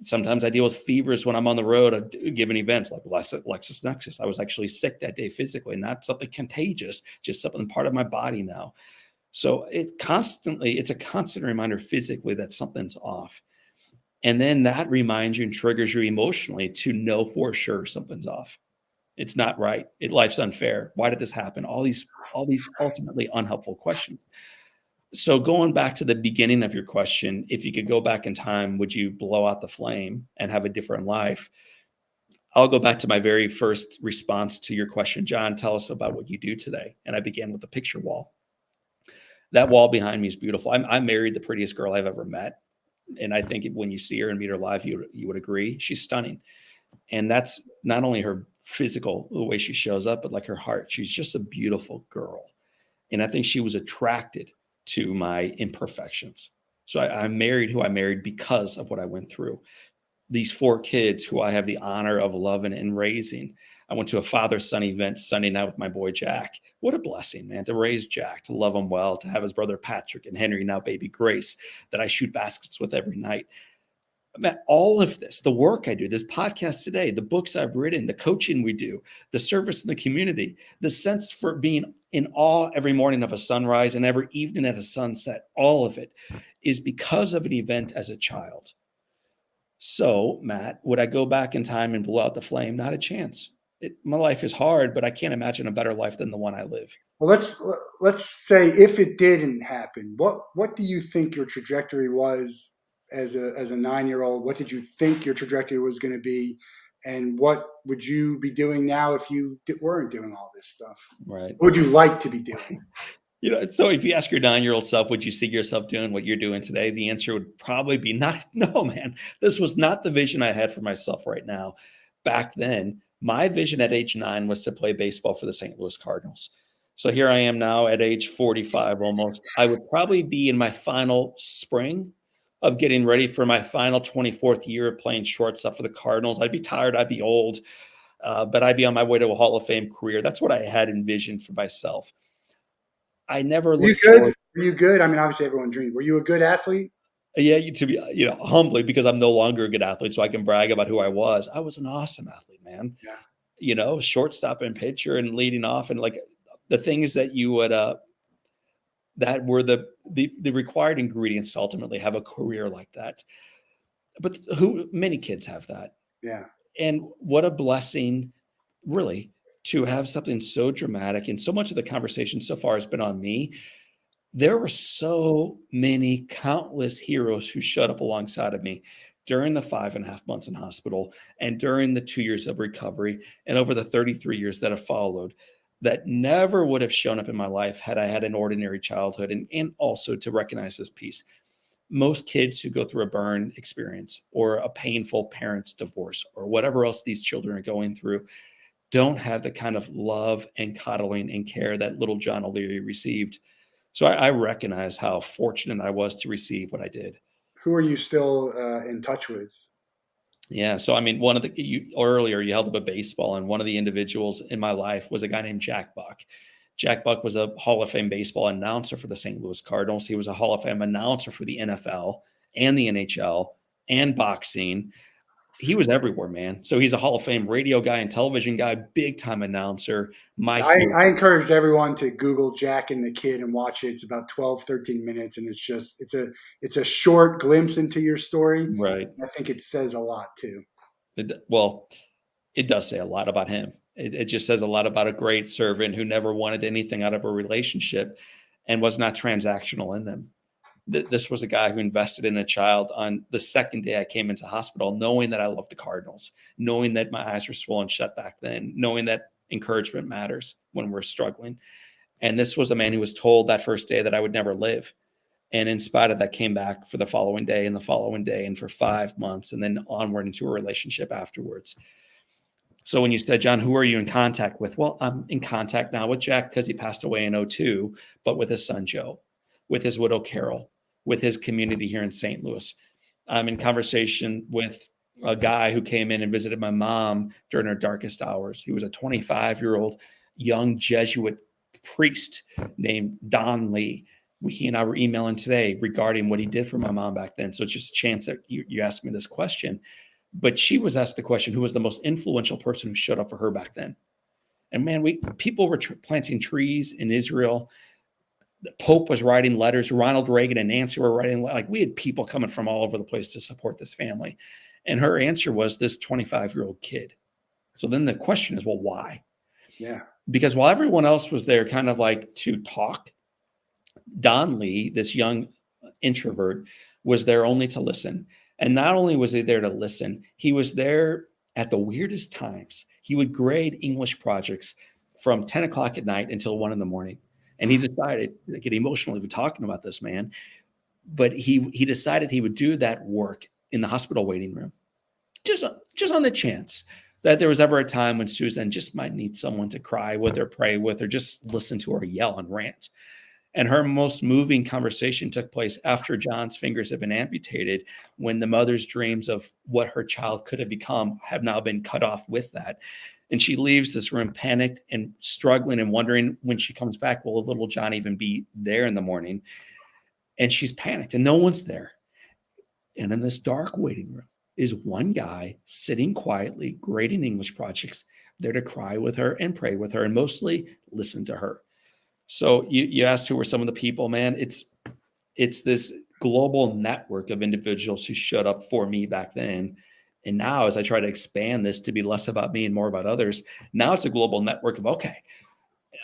Sometimes I deal with fevers when I'm on the road at given events like LexisNexis. I was actually sick that day physically, not something contagious, just something part of my body now. So it's a constant reminder physically that something's off. And then that reminds you and triggers you emotionally to know for sure something's off. It's not right. Life's unfair. Why did this happen? All these ultimately unhelpful questions. So going back to the beginning of your question, if you could go back in time, would you blow out the flame and have a different life? I'll go back to my very first response to your question, John. Tell us about what you do today. And I began with the picture wall. That wall behind me is beautiful. I married the prettiest girl I've ever met. And I think when you see her and meet her live, you would agree. She's stunning. And that's not only her physical, the way she shows up, but like her heart. She's just a beautiful girl. And I think she was attracted to my imperfections. So I married who I married because of what I went through. These 4 kids who I have the honor of loving and raising. I went to a father-son event Sunday night with my boy Jack. What a blessing, man, to raise Jack, to love him well, to have his brother Patrick and Henry, now baby Grace, that I shoot baskets with every night. Man, all of this, the work I do, this podcast today, the books I've written, the coaching we do, the service in the community, the sense for being in awe every morning of a sunrise and every evening at a sunset, all of it is because of an event as a child. So, Matt, would I go back in time and blow out the flame? Not a chance. My life is hard, but I can't imagine a better life than the one I live. Well, let's say if it didn't happen, what do you think your trajectory was as a 9-year-old? What did you think your trajectory was going to be, and what would you be doing now if you weren't doing all this stuff? Right. What would you like to be doing? So if you ask your 9-year-old self, would you see yourself doing what you're doing today? The answer would probably be not. No, man, this was not the vision I had for myself right now. Back then, my vision at age 9 was to play baseball for the St. Louis Cardinals. So here I am now at age 45 almost. I would probably be in my final spring of getting ready for my final 24th year of playing shortstop for the Cardinals. I'd be tired. I'd be old, but I'd be on my way to a Hall of Fame career. That's what I had envisioned for myself. I never Were you looked good? forward. Were you good? I mean, obviously everyone dreams. Were you a good athlete? Yeah, to be, humbly, because I'm no longer a good athlete, so I can brag about who I was. I was an awesome athlete, man. Yeah. shortstop and pitcher and leading off, and like the things that you would that were the required ingredients to ultimately have a career like that. But who many kids have that. Yeah. And what a blessing, really, to have something so dramatic. And so much of the conversation so far has been on me. There were so many countless heroes who showed up alongside of me during the 5.5 months in hospital and during the 2 years of recovery and over the 33 years that have followed, that never would have shown up in my life had I had an ordinary childhood. And also to recognize this piece. Most kids who go through a burn experience or a painful parent's divorce or whatever else these children are going through don't have the kind of love and coddling and care that little John OLeary received. So I recognize how fortunate I was to receive what I did. Who are you still in touch with? Yeah. So, I mean, earlier you held up a baseball, and one of the individuals in my life was a guy named Jack Buck. Jack Buck was a Hall of Fame baseball announcer for the St. Louis Cardinals. He was a Hall of Fame announcer for the NFL and the NHL and boxing. He was everywhere, man. So he's a Hall of Fame radio guy and television guy, big time announcer. My hero. I encouraged everyone to Google Jack and the Kid and watch it. It's about 12, 13 minutes. And it's a short glimpse into your story. Right. I think it says a lot too. Well, it does say a lot about him. It just says a lot about a great servant who never wanted anything out of a relationship and was not transactional in them. This was a guy who invested in a child on the second day I came into hospital, knowing that I loved the Cardinals, knowing that my eyes were swollen shut back then, knowing that encouragement matters when we're struggling. And this was a man who was told that first day that I would never live. And in spite of that, came back for the following day and the following day and for 5 months and then onward into a relationship afterwards. So when you said, John, who are you in contact with? Well, I'm in contact now with Jack because he passed away in 2002, but with his son, Joe, with his widow, Carol, with his community here in St. Louis. I'm in conversation with a guy who came in and visited my mom during her darkest hours. He was a 25-year-old young Jesuit priest named Don Lee. He and I were emailing today regarding what he did for my mom back then. So it's just a chance that you asked me this question. But she was asked the question, who was the most influential person who showed up for her back then? And man, people were planting trees in Israel. The Pope was writing letters. Ronald Reagan and Nancy were writing, like, we had people coming from all over the place to support this family. And her answer was this 25-year-old kid. So then the question is, well, why? Yeah. Because while everyone else was there kind of like to talk, Don Lee, this young introvert, was there only to listen. And not only was he there to listen, he was there at the weirdest times. He would grade English projects from 10 o'clock at night until 1 a.m. And he decided, I get emotional even talking about this, man, but he decided he would do that work in the hospital waiting room, just on the chance that there was ever a time when Susan just might need someone to cry with or pray with or just listen to her yell and rant. And her most moving conversation took place after John's fingers had been amputated, when the mother's dreams of what her child could have become have now been cut off with that. And she leaves this room panicked and struggling and wondering when she comes back, will little John even be there in the morning? And she's panicked and no one's there. And in this dark waiting room is one guy sitting quietly, grading English projects, there to cry with her and pray with her and mostly listen to her. So you asked who were some of the people, man. It's this global network of individuals who showed up for me back then. And now as I try to expand this to be less about me and more about others, now it's a global network of, okay,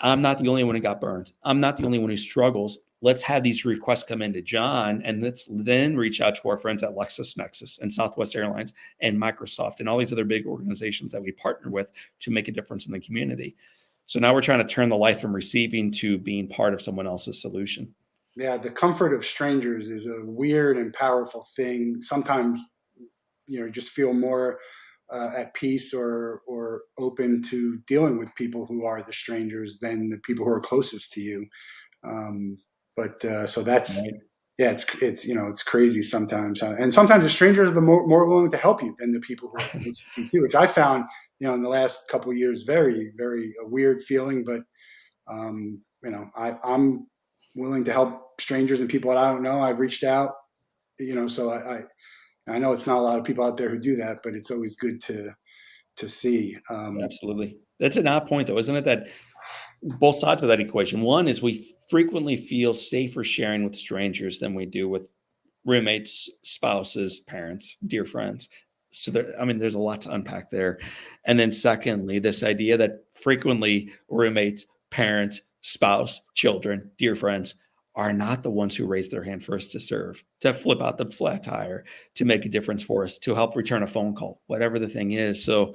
I'm not the only one who got burned. I'm not the only one who struggles. Let's have these requests come into John, and let's then reach out to our friends at LexisNexis and Southwest Airlines and Microsoft and all these other big organizations that we partner with to make a difference in the community. So now we're trying to turn the light from receiving to being part of someone else's solution. Yeah, the comfort of strangers is a weird and powerful thing. Sometimes, you just feel more at peace or open to dealing with people who are the strangers than the people who are closest to you. So that's, Right. yeah, it's crazy sometimes. And sometimes the strangers are the more willing to help you than the people who are closest to you, which I found, in the last couple of years, very, very a weird feeling. But, I'm willing to help strangers and people that I don't know. I've reached out, so I know it's not a lot of people out there who do that, but it's always good to to see. Absolutely. That's an odd point though, isn't it? That both sides of that equation. One is we frequently feel safer sharing with strangers than we do with roommates, spouses, parents, dear friends. So there, I mean, there's a lot to unpack there. And then secondly, this idea that frequently roommates, parents, spouse, children, dear friends are not the ones who raise their hand first to serve, to flip out the flat tire, to make a difference for us, to help return a phone call, whatever the thing is. So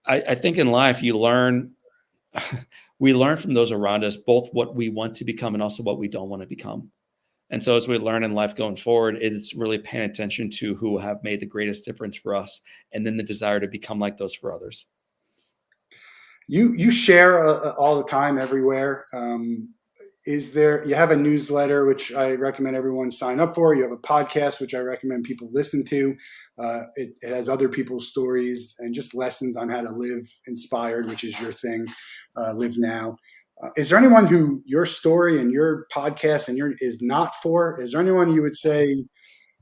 I think in life you learn we learn from those around us both what we want to become and also what we don't want to become. And so as we learn in life going forward, it's really paying attention to who have made the greatest difference for us and then the desire to become like those for others. You share all the time everywhere. You have a newsletter which I recommend everyone sign up for. You have a podcast which I recommend people listen to. It has other people's stories and just lessons on how to live inspired, which is your thing. Live now. Is there anyone who your story and your podcast is not for? Is there anyone you would say,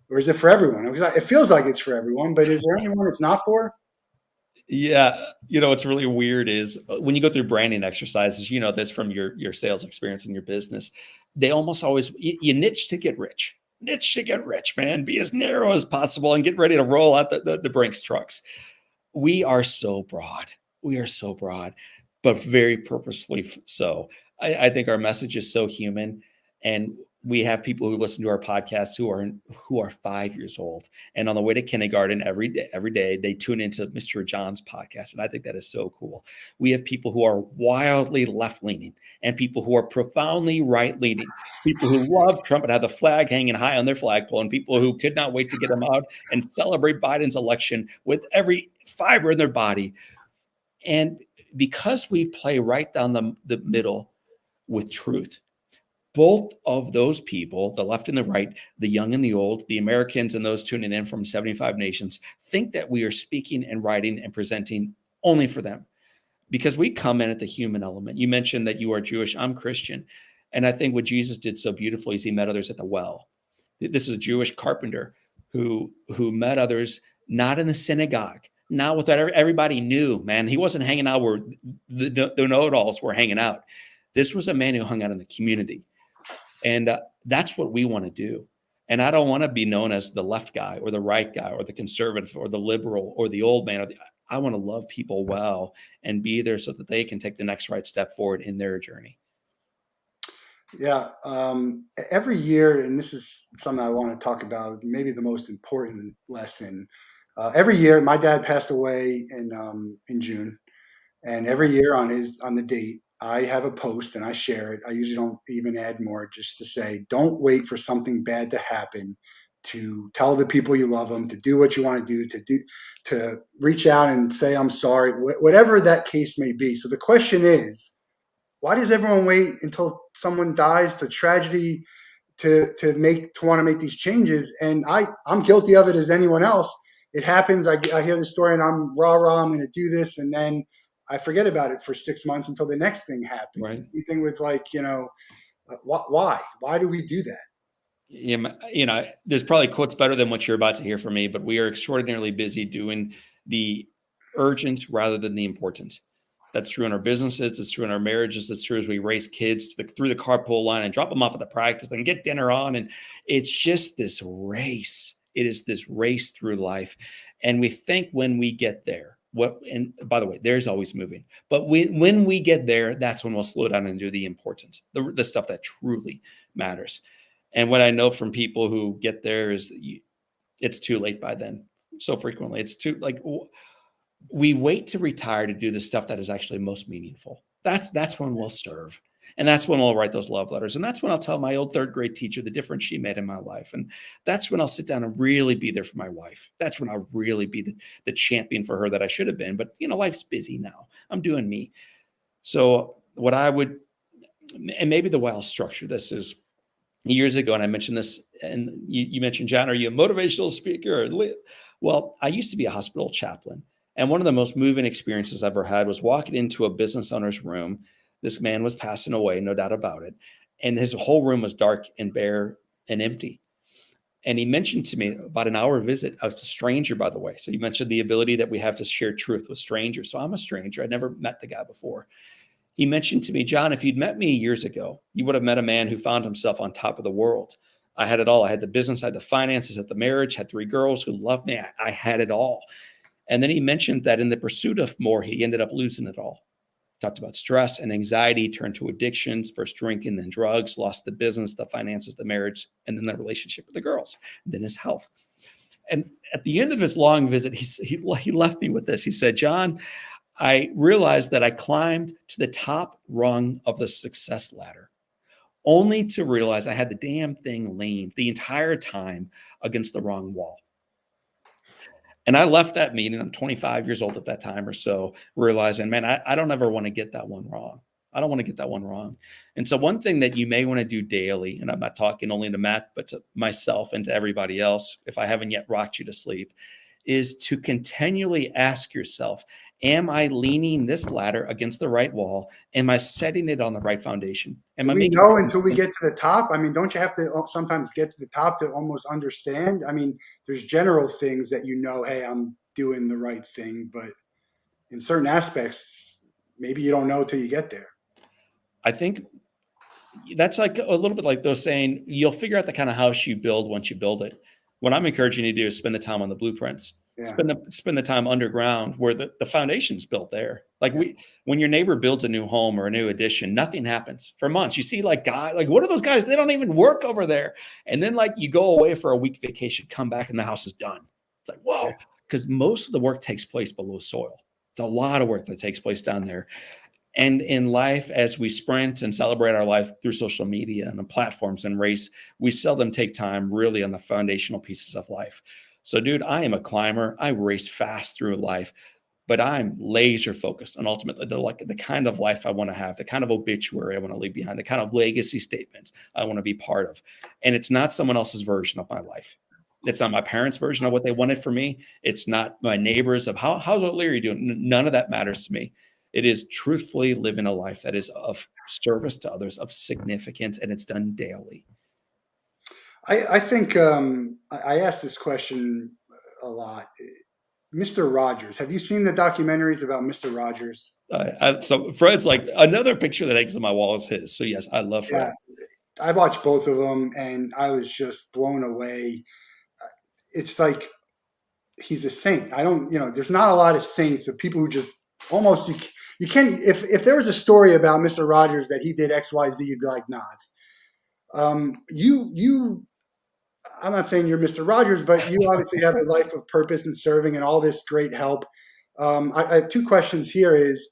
or is it for everyone? It feels like it's for everyone, but is there anyone it's not for? Yeah, what's really weird is when you go through branding exercises, this from your sales experience in your business, they almost always you niche to get rich. Niche to get rich, man. Be as narrow as possible and get ready to roll out the Brinks trucks. We are so broad. We are so broad, but very purposefully so. I think our message is so human, and we have people who listen to our podcast who are 5 years old, and on the way to kindergarten every day they tune into Mr. John's podcast, and I think that is so cool. We have people who are wildly left leaning, and people who are profoundly right leaning. People who love Trump and have the flag hanging high on their flagpole, and people who could not wait to get him out and celebrate Biden's election with every fiber in their body. And because we play right down the middle with truth, both of those people, the left and the right, the young and the old, the Americans and those tuning in from 75 nations, think that we are speaking and writing and presenting only for them because we come in at the human element. You mentioned that you are Jewish. I'm Christian. And I think what Jesus did so beautifully is he met others at the well. This is a Jewish carpenter who met others not in the synagogue, not with everybody knew, man. He wasn't hanging out where the know-it-alls were hanging out. This was a man who hung out in the community. And that's what we want to do. And I don't want to be known as the left guy or the right guy or the conservative or the liberal or the old man. I want to love people well and be there so that they can take the next right step forward in their journey. Yeah. Every year, and this is something I want to talk about, maybe the most important lesson. Every year, my dad passed away in June, and every year on the date, I have a post and I share it. I usually don't even add more, just to say, don't wait for something bad to happen to tell the people you love them, to do what you want to do, to reach out and say, I'm sorry, whatever that case may be. So the question is, why does everyone wait until someone dies, to tragedy, to want to make these changes? And I'm guilty of it as anyone else. It happens. I hear the story and I'm rah, I'm going to do this. And then I forget about it for 6 months until the next thing happens. Right. Anything with why do we do that? Yeah, there's probably quotes better than what you're about to hear from me, but we are extraordinarily busy doing the urgent rather than the important. That's true in our businesses. It's true in our marriages. It's true as we race kids through the carpool line and drop them off at the practice and get dinner on. And it's just this race. It is this race through life. And we think when we get there, and by the way, there's always moving. But when we get there, that's when we'll slow down and do the important, the stuff that truly matters. And what I know from people who get there is it's too late by then. So frequently, it's we wait to retire to do the stuff that is actually most meaningful. That's when we'll serve. And that's when I'll write those love letters. And that's when I'll tell my old third grade teacher the difference she made in my life. And that's when I'll sit down and really be there for my wife. That's when I'll really be the champion for her that I should have been. But, life's busy now. I'm doing me. So what I would, and maybe the way I'll structure this is years ago, and I mentioned this, and you mentioned, John, are you a motivational speaker? Well, I used to be a hospital chaplain. And one of the most moving experiences I've ever had was walking into a business owner's room. This man was passing away, no doubt about it. And his whole room was dark and bare and empty. And he mentioned to me about an hour visit. I was a stranger, by the way. So you mentioned the ability that we have to share truth with strangers. So I'm a stranger. I never met the guy before. He mentioned to me, John, if you'd met me years ago, you would have met a man who found himself on top of the world. I had it all. I had the business, I had the finances, I had the marriage, had 3 girls who loved me. I had it all. And then he mentioned that in the pursuit of more, he ended up losing it all. Talked about stress and anxiety, turned to addictions, first drinking, then drugs, lost the business, the finances, the marriage, and then the relationship with the girls, then his health. And at the end of his long visit, he left me with this. He said, John, I realized that I climbed to the top rung of the success ladder, only to realize I had the damn thing leaned the entire time against the wrong wall. And I left that meeting, I'm 25 years old at that time or so, realizing, man, I don't ever want to get that one wrong. I don't want to get that one wrong. And so one thing that you may want to do daily, and I'm not talking only to Matt, but to myself and to everybody else, if I haven't yet rocked you to sleep, is to continually ask yourself, am I leaning this ladder against the right wall? Am I setting it on the right foundation? Am Do I we making know until we get to the top? I mean, don't you have to sometimes get to the top to almost understand? I mean, there's general things that hey, I'm doing the right thing, but in certain aspects, maybe you don't know till you get there. I think that's like a little bit like those saying, you'll figure out the kind of house you build once you build it. What I'm encouraging you to do is spend the time on the blueprints. Yeah. Spend the time underground where the foundation's built there. Like when your neighbor builds a new home or a new addition, nothing happens for months. You see what are those guys? They don't even work over there. And then you go away for a week vacation, come back and the house is done. It's like, whoa, because most of the work takes place below soil. It's a lot of work that takes place down there. And in life, as we sprint and celebrate our life through social media and the platforms and race, we seldom take time really on the foundational pieces of life. So, dude, I am a climber. I race fast through life, but I'm laser focused on ultimately the kind of life I want to have, the kind of obituary I want to leave behind, the kind of legacy statement I want to be part of. And it's not someone else's version of my life. It's not my parents' version of what they wanted for me. It's not my neighbors of how's OLeary doing. None of that matters to me. It is truthfully living a life that is of service to others, of significance, and it's done daily. I think I asked this question a lot. Mr. Rogers. Have you seen the documentaries about Mr. Rogers? So Fred's like another picture that hangs on my wall is his. So yes, I love Fred. Yeah, I watched both of them and I was just blown away. It's like he's a saint. There's not a lot of saints of people who just almost you can if there was a story about Mr. Rogers that he did XYZ, you'd be like, nah. I'm not saying you're Mr. Rogers, but you obviously have a life of purpose and serving and all this great help. I have 2 questions here is,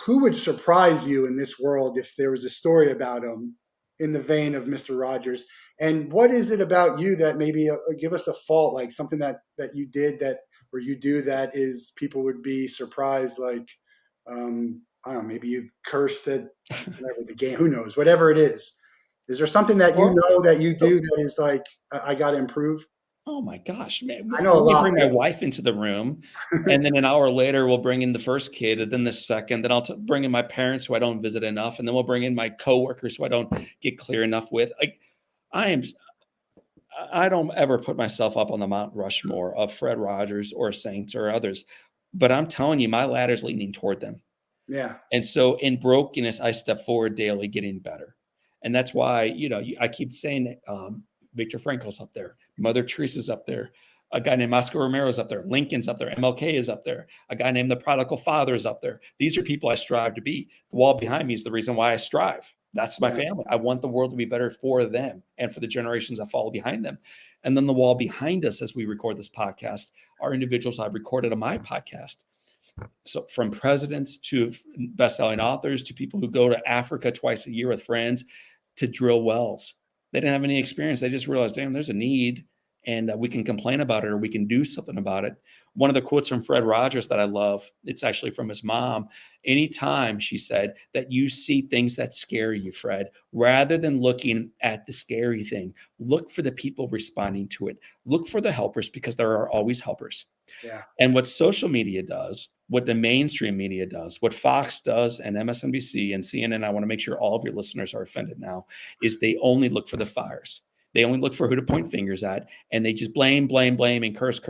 who would surprise you in this world if there was a story about him in the vein of Mr. Rogers? And what is it about you that maybe give us a fault, like something that you did or you do that is people would be surprised, like, I don't know, maybe you cursed at whatever the game, who knows, whatever it is. Is there something that that you do that is like, I got to improve? Oh my gosh, man. I know a lot. Bring my wife into the room and then an hour later we'll bring in the first kid and then the second, then I'll bring in my parents who I don't visit enough. And then we'll bring in my coworkers who I don't get clear enough with. Like I don't ever put myself up on the Mount Rushmore of Fred Rogers or saints or others, but I'm telling you, my ladder's leaning toward them. Yeah. And so in brokenness, I step forward daily, getting better. And that's why, I keep saying Viktor Frankl's up there. Mother Teresa's up there. A guy named Oscar Romero's up there. Lincoln's up there. MLK is up there. A guy named the Prodigal Father is up there. These are people I strive to be. The wall behind me is the reason why I strive. That's my family. I want the world to be better for them and for the generations that follow behind them. And then the wall behind us as we record this podcast are individuals I've recorded on my podcast. So from presidents to best-selling authors to people who go to Africa twice a year with friends to drill wells. They didn't have any experience. They just realized, damn, there's a need and we can complain about it or we can do something about it. One of the quotes from Fred Rogers that I love, it's actually from his mom. Anytime, she said, that you see things that scare you, Fred, rather than looking at the scary thing, look for the people responding to it. Look for the helpers because there are always helpers. Yeah. And what social media does, what the mainstream media does, what Fox does and MSNBC and CNN, I want to make sure all of your listeners are offended now, is they only look for the fires. They only look for who to point fingers at, and they just blame, and curse,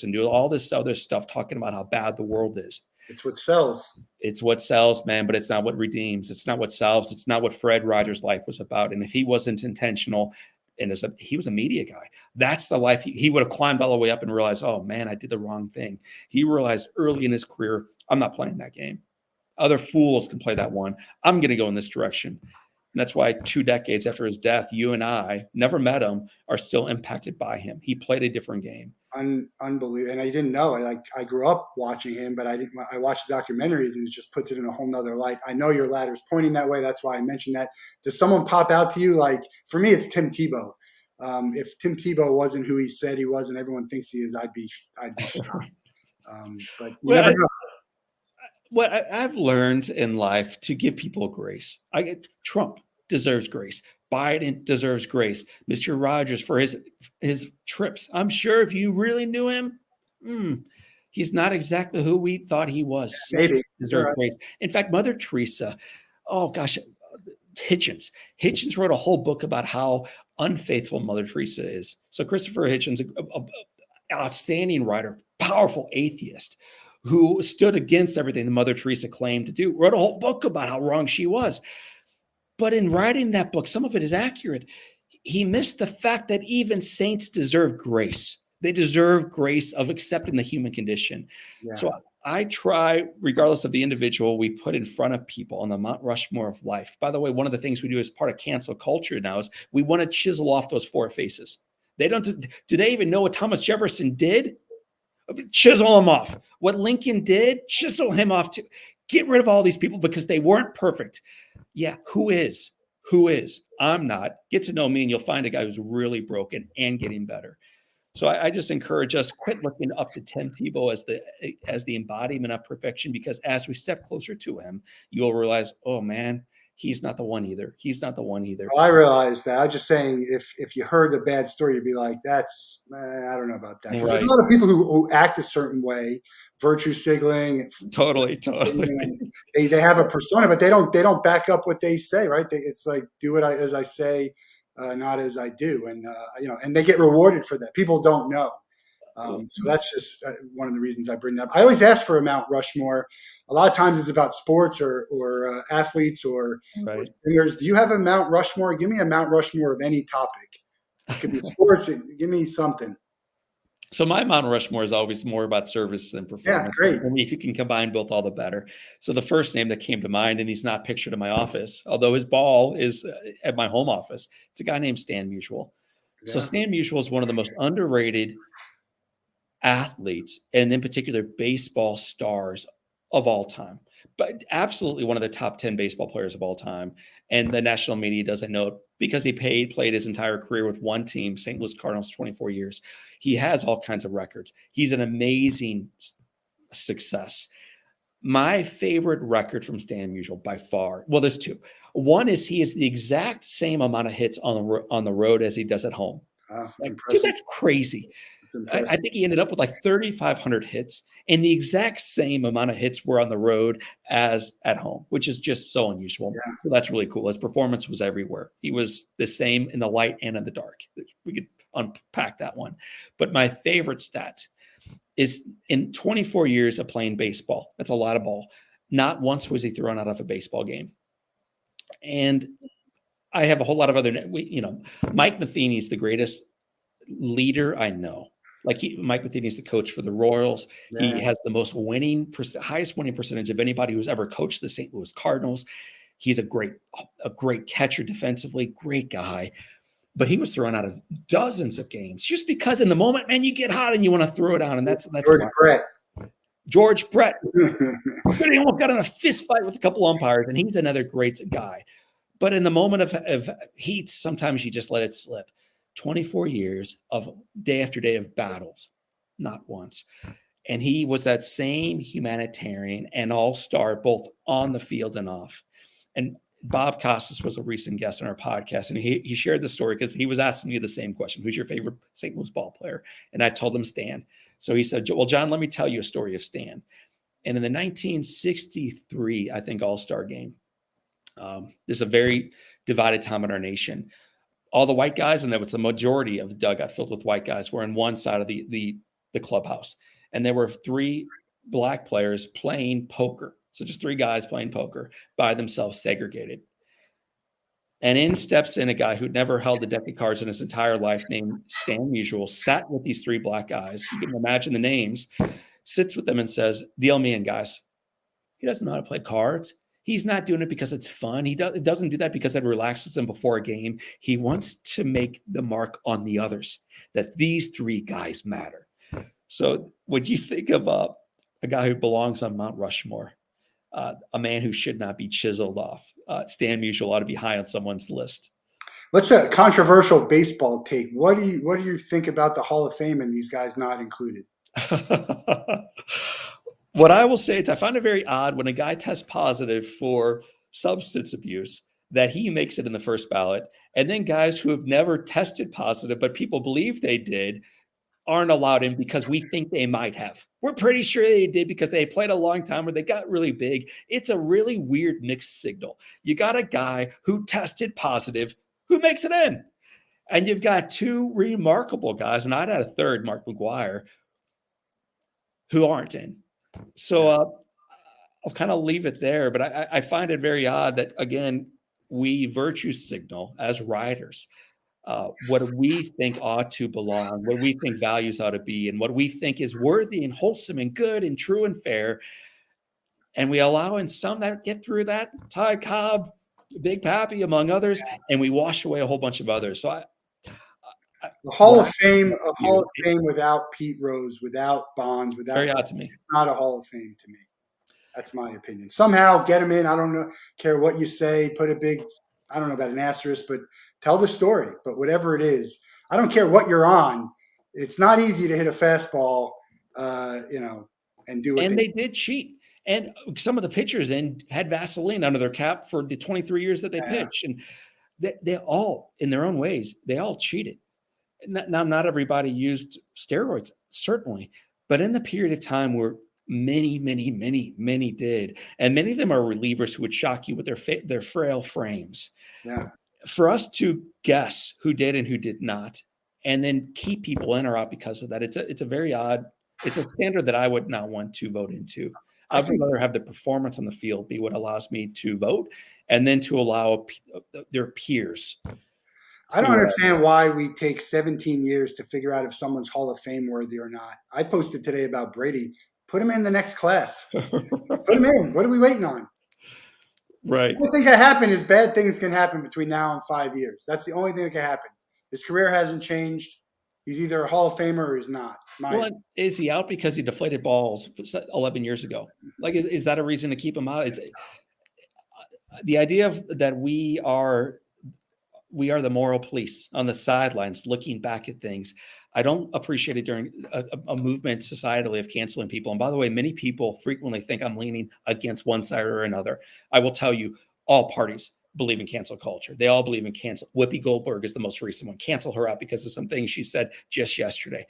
and do all this other stuff talking about how bad the world is. It's what sells. It's what sells, man, but it's not what redeems. It's not what sells. It's not what Fred Rogers' life was about. And if he wasn't intentional, and he was a media guy, that's the life he would have climbed all the way up and realized, oh man, I did the wrong thing. He realized early in his career, I'm not playing that game. Other fools can play that one. I'm going to go in this direction. And that's why 2 decades after his death, you and I never met him, are still impacted by him. He played a different game. Unbelievable. And I didn't know. I grew up watching him, but I watched the documentaries, and it just puts it in a whole nother light. I know your ladder's pointing that way. That's why I mentioned that. Does someone pop out to you? Like, for me, it's Tim Tebow. If Tim Tebow wasn't who he said he was, and everyone thinks he is, I'd be shocked. But you never know. What I've learned in life to give people grace. Trump deserves grace. Biden deserves grace. Mr. Rogers for his trips. I'm sure if you really knew him, he's not exactly who we thought he was. Maybe deserves grace. In fact, Mother Teresa, oh gosh, Hitchens wrote a whole book about how unfaithful Mother Teresa is. So Christopher Hitchens, an outstanding writer, powerful atheist, who stood against everything the Mother Teresa claimed to do, wrote a whole book about how wrong she was. But in writing that book, some of it is accurate. He missed the fact that even saints deserve grace. They deserve grace of accepting the human condition. Yeah. So I try, regardless of the individual we put in front of people on the Mount Rushmore of life. By the way, one of the things we do as part of cancel culture now is we want to chisel off those 4 faces. They don't. Do they even know what Thomas Jefferson did? Chisel him off. What Lincoln did, chisel him off too. Get rid of all these people because they weren't perfect. Yeah, who is? I'm not. Get to know me, and you'll find a guy who's really broken and getting better. So I just encourage us, quit looking up to Tim Tebow as the embodiment of perfection, because as we step closer to him, you'll realize, oh man, he's not the one either. Well, I realized that. I was just saying, if you heard the bad story, you'd be like, that's, I don't know about that. Because there's a lot of people who act a certain way, virtue signaling. Totally. They have a persona, but they don't back up what they say, right? It's like, do it as I say, not as I do. And, and they get rewarded for that. People don't know. So that's just one of the reasons I bring that up. I always ask for a Mount Rushmore. A lot of times it's about sports or athletes or singers. Do you have a Mount Rushmore? Give me a Mount Rushmore of any topic. It could be sports. Give me something. So my Mount Rushmore is always more about service than performance. Yeah, great. I mean, if you can combine both, all the better. So the first name that came to mind, and he's not pictured in my office, although his ball is at my home office, it's a guy named Stan Musial. Yeah. So Stan Musial is one of the most underrated athletes, and in particular baseball stars of all time, but absolutely one of the top 10 baseball players of all time. And the national media doesn't know it because he played his entire career with one team, St. Louis Cardinals, 24 years. He has all kinds of records. He's an amazing success. My favorite record from Stan Musial by far, well, there's 2. One is he has the exact same amount of hits on the road as he does at home. Dude, that's crazy. I think he ended up with like 3,500 hits, and the exact same amount of hits were on the road as at home, which is just so unusual. Yeah. So that's really cool. His performance was everywhere. He was the same in the light and in the dark. We could unpack that one. But my favorite stat is in 24 years of playing baseball, that's a lot of ball, not once was he thrown out of a baseball game. And I have a whole lot of other, Mike Matheny is the greatest leader I know. Mike Matheny is the coach for the Royals. Yeah. He has the most highest winning percentage of anybody who's ever coached the St. Louis Cardinals. He's a great catcher defensively, great guy. But he was thrown out of dozens of games just because in the moment, man, you get hot and you want to throw it down. And that's George Brett. He almost got in a fist fight with a couple umpires, and he's another great guy. But in the moment of heat, sometimes you just let it slip. 24 years of day after day of battles, not once. And he was that same humanitarian and all-star, both on the field and off. And Bob Costas was a recent guest on our podcast, and he shared the story because he was asking me the same question. Who's your favorite St. Louis ball player? And I told him Stan. So he said, well, John, let me tell you a story of Stan. And in the 1963, I think, All-Star game, there's a very divided time in our nation. All the white guys, and that was the majority of the dugout filled with white guys, were on one side of the clubhouse. And there were 3 black players playing poker. So just 3 guys playing poker by themselves, segregated. And in steps in a guy who'd never held a deck of cards in his entire life named Stan Musial, sat with these 3 black guys. You can imagine the names, sits with them and says, deal me in, guys. He doesn't know how to play cards. He's not doing it because it's fun. He doesn't do that because it relaxes him before a game. He wants to make the mark on the others, that these 3 guys matter. So when you think of a guy who belongs on Mount Rushmore, a man who should not be chiseled off, Stan Musial ought to be high on someone's list. Let's a controversial baseball take. What do you think about the Hall of Fame and these guys not included? What I will say is I find it very odd when a guy tests positive for substance abuse that he makes it in the first ballot, and then guys who have never tested positive but people believe they did aren't allowed in because we think they might have. We're pretty sure they did because they played a long time or they got really big. It's a really weird mixed signal. You got a guy who tested positive who makes it in. And you've got 2 remarkable guys, and I'd add a third, Mark McGuire, who aren't in. So I'll kind of leave it there. But I find it very odd that, again, we virtue signal as writers what we think ought to belong, what we think values ought to be, and what we think is worthy and wholesome and good and true and fair. And we allow in some that get through that, Ty Cobb, Big Pappy, among others, and we wash away a whole bunch of others. So the Hall of Fame, without Pete Rose, without Bonds, without very odd to me. Not a Hall of Fame to me. That's my opinion. Somehow get him in. I don't know, care what you say. Put a big, I don't know about an asterisk, but tell the story. But whatever it is, I don't care what you're on. It's not easy to hit a fastball, and do it. And they did cheat. And some of the pitchers had Vaseline under their cap for the 23 years that they pitched. And they all, in their own ways, they all cheated. Now, not everybody used steroids, certainly. But in the period of time where many did, and many of them are relievers who would shock you with their frail frames. Yeah. For us to guess who did and who did not, and then keep people in or out because of that, it's a very odd. It's a standard that I would not want to vote into. I would rather have the performance on the field be what allows me to vote, and then to allow their peers. I don't understand why we take 17 years to figure out if someone's Hall of Fame worthy or not. I posted today about Brady. Put him in the next class. Put him in. What are we waiting on? Right. The only thing that can happen is bad things can happen between now and 5 years. That's the only thing that can happen. His career hasn't changed. He's either a Hall of Famer or he's not. Is he out because he deflated balls 11 years ago? Like, is that a reason to keep him out? It's the idea that we are the moral police on the sidelines looking back at things. I don't appreciate it during a movement societally of canceling people. And by the way, many people frequently think I'm leaning against one side or another. I will tell you, all parties believe in cancel culture. They all believe in cancel. Whoopi Goldberg is the most recent one. Cancel her out because of some things she said just yesterday.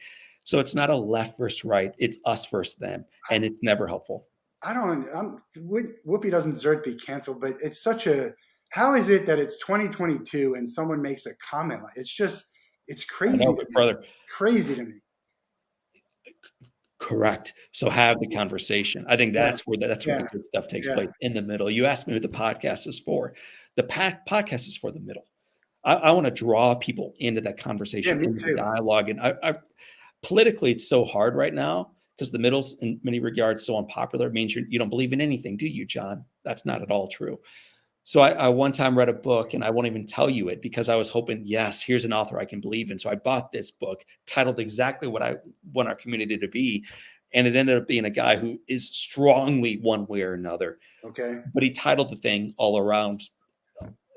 So it's not a left versus right. It's us versus them. And it's never helpful. Whoopi doesn't deserve to be canceled, but it's how is it that it's 2022 and someone makes a comment like it's crazy. Crazy to me. Correct. So have the conversation. I think that's where the good stuff takes place, in the middle. You asked me who the podcast is for. The podcast is for the middle. I want to draw people into that conversation, into the dialogue. And I politically, it's so hard right now because the middle's in many regards so unpopular. It means you don't believe in anything, do you, John? That's not at all true. So I one time read a book, and I won't even tell you it because I was hoping, yes, here's an author I can believe in. So I bought this book titled exactly what I want our community to be. And it ended up being a guy who is strongly one way or another. Okay. But he titled the thing all around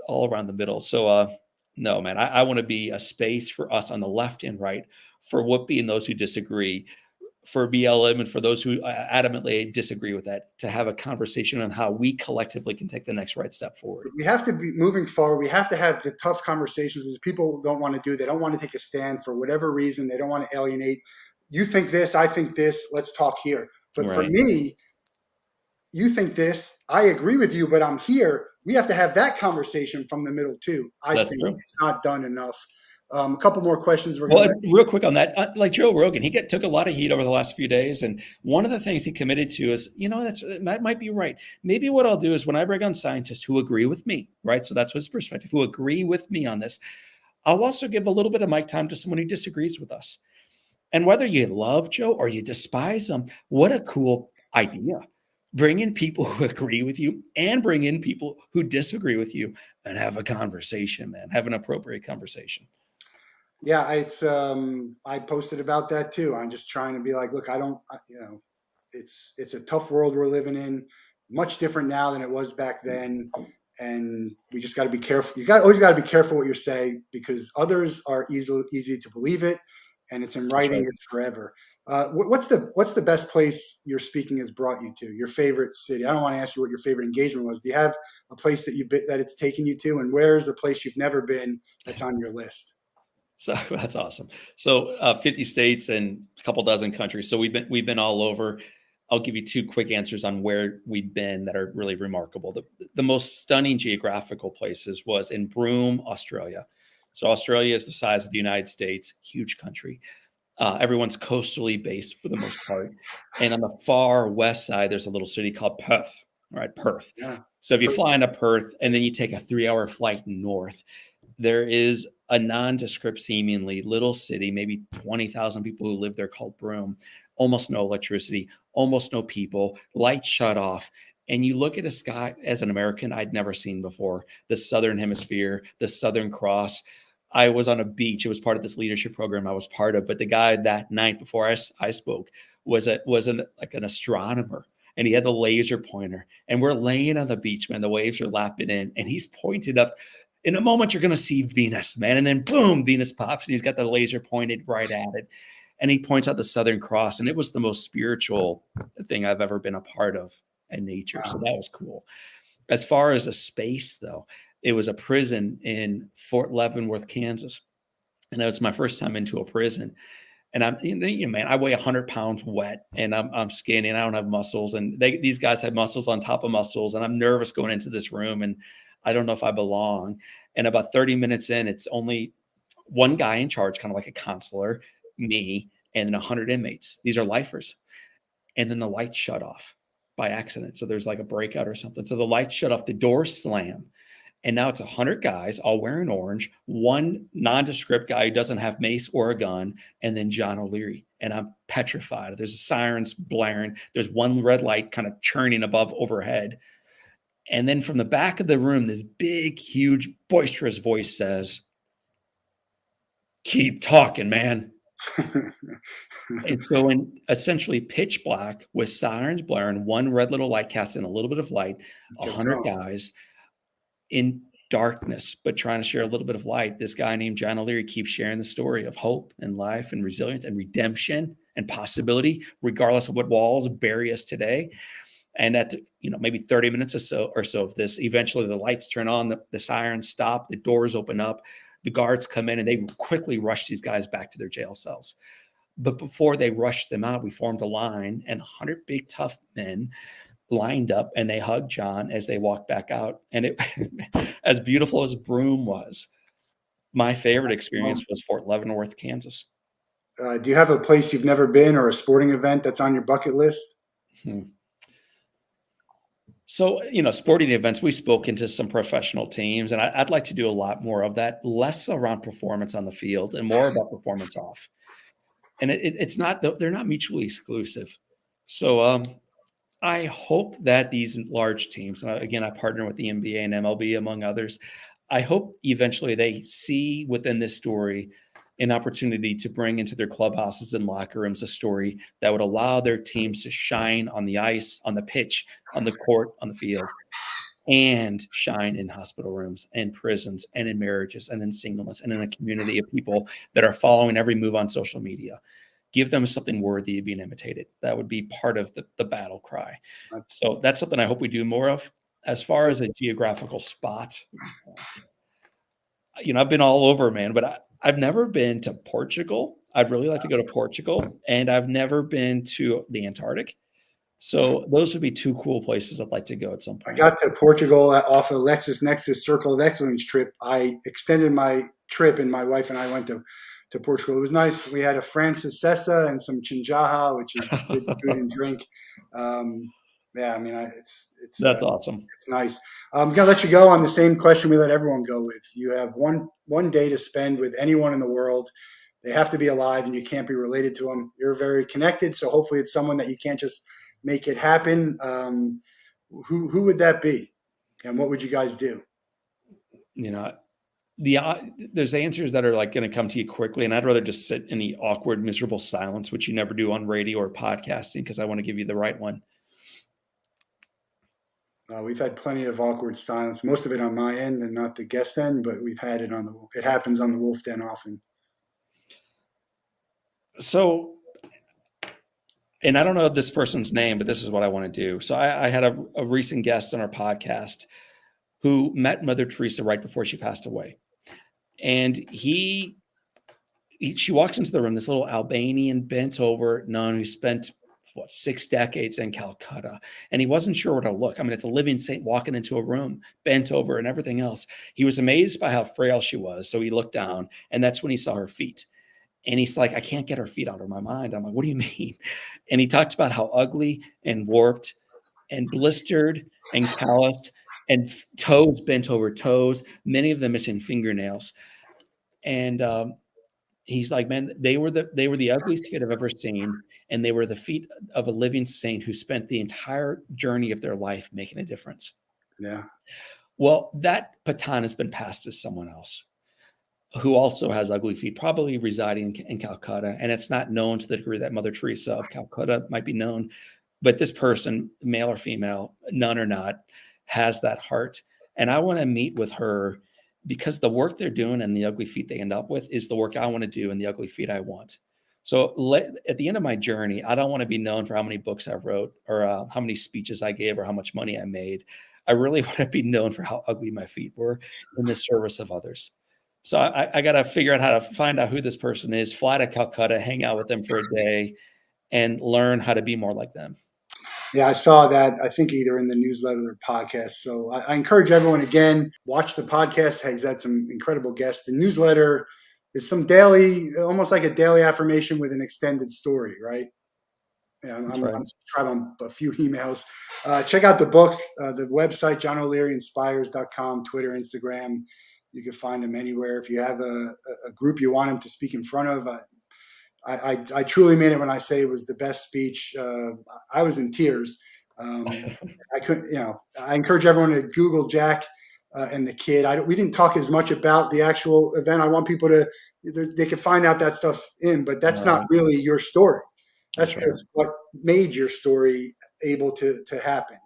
the middle. So no, man, I want to be a space for us on the left and right, for Whoopi and those who disagree, for BLM and for those who adamantly disagree with that, to have a conversation on how we collectively can take the next right step forward. We have to be moving forward. We have to have the tough conversations because people don't want to do. They don't want to take a stand for whatever reason. They don't want to alienate. You think this, I think this. Let's talk here. But for me, you think this, I agree with you, but I'm here. we have to have that conversation from the middle too. I That's think true. it's not done enough. A couple more questions. We're going Well, to let. and real quick on that, like Joe Rogan, took a lot of heat over the last few days, and one of the things he committed to is, that might be right. Maybe what I'll do is when I bring on scientists who agree with me, right? So that's his perspective, who agree with me on this. I'll also give a little bit of mic time to someone who disagrees with us. And whether you love Joe or you despise him, what a cool idea. Bring in people who agree with you and bring in people who disagree with you and have a conversation, man. Have an appropriate conversation. Yeah, it's I posted about that too. I'm just trying to be like, look, I don't, it's a tough world we're living in, much different now than it was back then, and we just got to be careful. Always got to be careful what you say, because others are easy to believe it, and it's in That's writing. right. It's forever. What's the best place your speaking has brought you to? Your favorite city? I don't want to ask you what your favorite engagement was. Do you have a place that that it's taken you to, and where's a place you've never been that's on your list? So that's awesome. So 50 states and a couple dozen countries. So we've been all over. I'll give you two quick answers on where we've been that are really remarkable. The most stunning geographical places was in Broome, Australia. So Australia is the size of the United States, huge country. Everyone's coastally based for the most part. And on the far west side, there's a little city called Perth, right? Perth. Yeah. So if you fly into Perth and then you take a 3-hour flight north, there is a nondescript, seemingly little city, maybe 20,000 people who live there, called Broome. Almost no electricity, almost no people, lights shut off. And you look at a sky as an American I'd never seen before, the Southern Hemisphere, the Southern Cross. I was on a beach. It was part of this leadership program I was part of. But the guy that night before I spoke was like an astronomer, and he had the laser pointer. And we're laying on the beach, man. The waves are lapping in, and he's pointed up. In a moment, you're going to see Venus, man. And then boom, Venus pops, and he's got the laser pointed right at it. And he points out the Southern Cross. And it was the most spiritual thing I've ever been a part of in nature. So Wow. that was cool. As far as a space, though, it was a prison in Fort Leavenworth, Kansas. And that was my first time into a prison. And man, I weigh 100 pounds wet, and I'm skinny, and I don't have muscles. And these guys have muscles on top of muscles. And I'm nervous going into this room, and I don't know if I belong. And about 30 minutes in, it's only one guy in charge, kind of like a counselor, me, and then 100 inmates. These are lifers. And then the lights shut off by accident. So there's like a breakout or something. So the lights shut off, the doors slam. And now it's 100 guys all wearing orange, one nondescript guy who doesn't have mace or a gun, and then John O'Leary. And I'm petrified. There's sirens blaring. There's one red light kind of churning above overhead. And then from the back of the room, this big, huge, boisterous voice says, "Keep talking, man." And so in essentially pitch black with sirens blaring, one red little light casting a little bit of light, Kept 100 going. guys in darkness, but trying to share a little bit of light. This guy named John O'Leary keeps sharing the story of hope and life and resilience and redemption and possibility, regardless of what walls bury us today. And at maybe 30 minutes or so of this, eventually the lights turn on, the sirens stop, the doors open up, the guards come in, and they quickly rush these guys back to their jail cells. But before they rushed them out, we formed a line, and 100 big tough men lined up, and they hugged John as they walked back out. And it, as beautiful as Broome was, my favorite experience was Fort Leavenworth, Kansas. Do you have a place you've never been, or a sporting event that's on your bucket list? Hmm. So, sporting events, we spoke into some professional teams, and I'd like to do a lot more of that, less around performance on the field and more about performance off. And it's not, they're not mutually exclusive. So, I hope that these large teams, and again, I partner with the NBA and MLB, among others. I hope eventually they see within this story an opportunity to bring into their clubhouses and locker rooms a story that would allow their teams to shine on the ice, on the pitch, on the court, on the field, and shine in hospital rooms and prisons and in marriages and in singleness and in a community of people that are following every move on social media. Give them something worthy of being imitated. That would be part of the battle cry. So that's something I hope we do more of. As far as a geographical spot, I've been all over, man, but I've never been to Portugal. I'd really like to go to Portugal, and I've never been to the Antarctic. So those would be two cool places I'd like to go at some I point. got to Portugal off a LexisNexis Circle of Excellence trip. I extended my trip, and my wife and I went to Portugal. It was nice. We had a francesa and some chinjaja, which is good food and drink. Yeah, I mean, That's awesome. it's nice. I'm gonna let you go on the same question we let everyone go with. You have one day to spend with anyone in the world. They have to be alive, and you can't be related to them. You're very connected, so hopefully, it's someone that you can't just make it happen. Who would that be, and what would you guys do? You know, there's answers that are like going to come to you quickly, and I'd rather just sit in the awkward, miserable silence, which you never do on radio or podcasting, because I want to give you the right one. We've had plenty of awkward silence, most of it on my end and not the guest end, but we've had it it happens on the Wolff Den often. So, and I don't know this person's name, but this is what I want to do. So I had a recent guest on our podcast who met Mother Teresa right before she passed away. And she walks into the room, this little Albanian bent over nun who spent 6 decades in Calcutta. And he wasn't sure where to look. I mean, it's a living saint walking into a room, bent over and everything else. He was amazed by how frail she was. So he looked down, and that's when he saw her feet. And he's like, I can't get her feet out of my mind. I'm like, what do you mean? And he talks about how ugly and warped and blistered and calloused and toes bent over toes, many of them missing fingernails. And he's like, man, they were the ugliest feet I've ever seen. And they were the feet of a living saint who spent the entire journey of their life making a difference. Yeah. Well, that baton has been passed to someone else who also has ugly feet, probably residing in Calcutta. And it's not known to the degree that Mother Teresa of Calcutta might be known. But this person, male or female, none or not, has that heart. And I want to meet with her because the work they're doing and the ugly feet they end up with is the work I want to do and the ugly feet I want. So at the end of my journey, I don't want to be known for how many books I wrote or how many speeches I gave or how much money I made. I really want to be known for how ugly my feet were in the service of others. So I got to figure out how to find out who this person is, fly to Calcutta, hang out with them for a day, and learn how to be more like them. Yeah, I saw that, I think either in the newsletter or podcast. So I encourage everyone, again, watch the podcast. He's had some incredible guests. The newsletter is some daily, almost like a daily affirmation with an extended story, right? Yeah, I'm subscribed on a few emails. Check out the books, the website, johnolearyinspires.com, Twitter, Instagram. You can find him anywhere. If you have a group you want him to speak in front of, I truly mean it when I say it was the best speech. I was in tears. I couldn't, I encourage everyone to Google Jack and the kid. We didn't talk as much about the actual event. I want people to, they can find out that stuff but that's not really your story. That's just what made your story able to happen.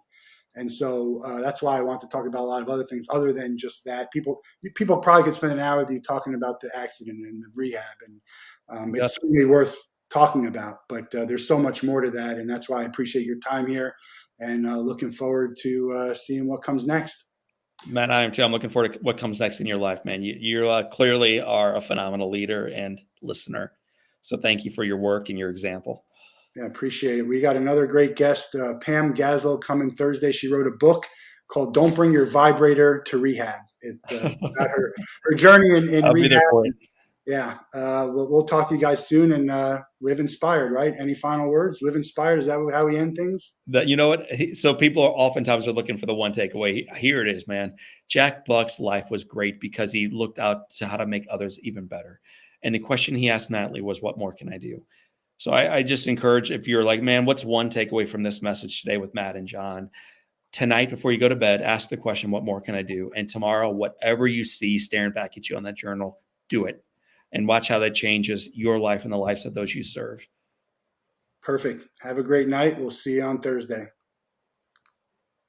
And so that's why I want to talk about a lot of other things other than just that. People probably could spend an hour with you talking about the accident and the rehab, and it's certainly worth talking about. But there's so much more to that, and that's why I appreciate your time here, and looking forward to seeing what comes next. Matt, I am too. I'm looking forward to what comes next in your life, man. You clearly are a phenomenal leader and listener. So thank you for your work and your example. Yeah, appreciate it. We got another great guest, Pam Gaslow, coming Thursday. She wrote a book called "Don't Bring Your Vibrator to Rehab." It's about her journey in I'll rehab. be there for it. Yeah, we'll talk to you guys soon, and live inspired. Right? Any final words? Live inspired. Is that how we end things? You know what? So people oftentimes are looking for the one takeaway. Here it is, man. Jack Buck's life was great because he looked out to how to make others even better. And the question he asked Natalie was, "What more can I do?" So I just encourage, if you're like, man, what's one takeaway from this message today with Matt and John? Tonight, before you go to bed, ask the question, what more can I do? And tomorrow, whatever you see staring back at you on that journal, do it. And watch how that changes your life and the lives of those you serve. Perfect. Have a great night. We'll see you on Thursday.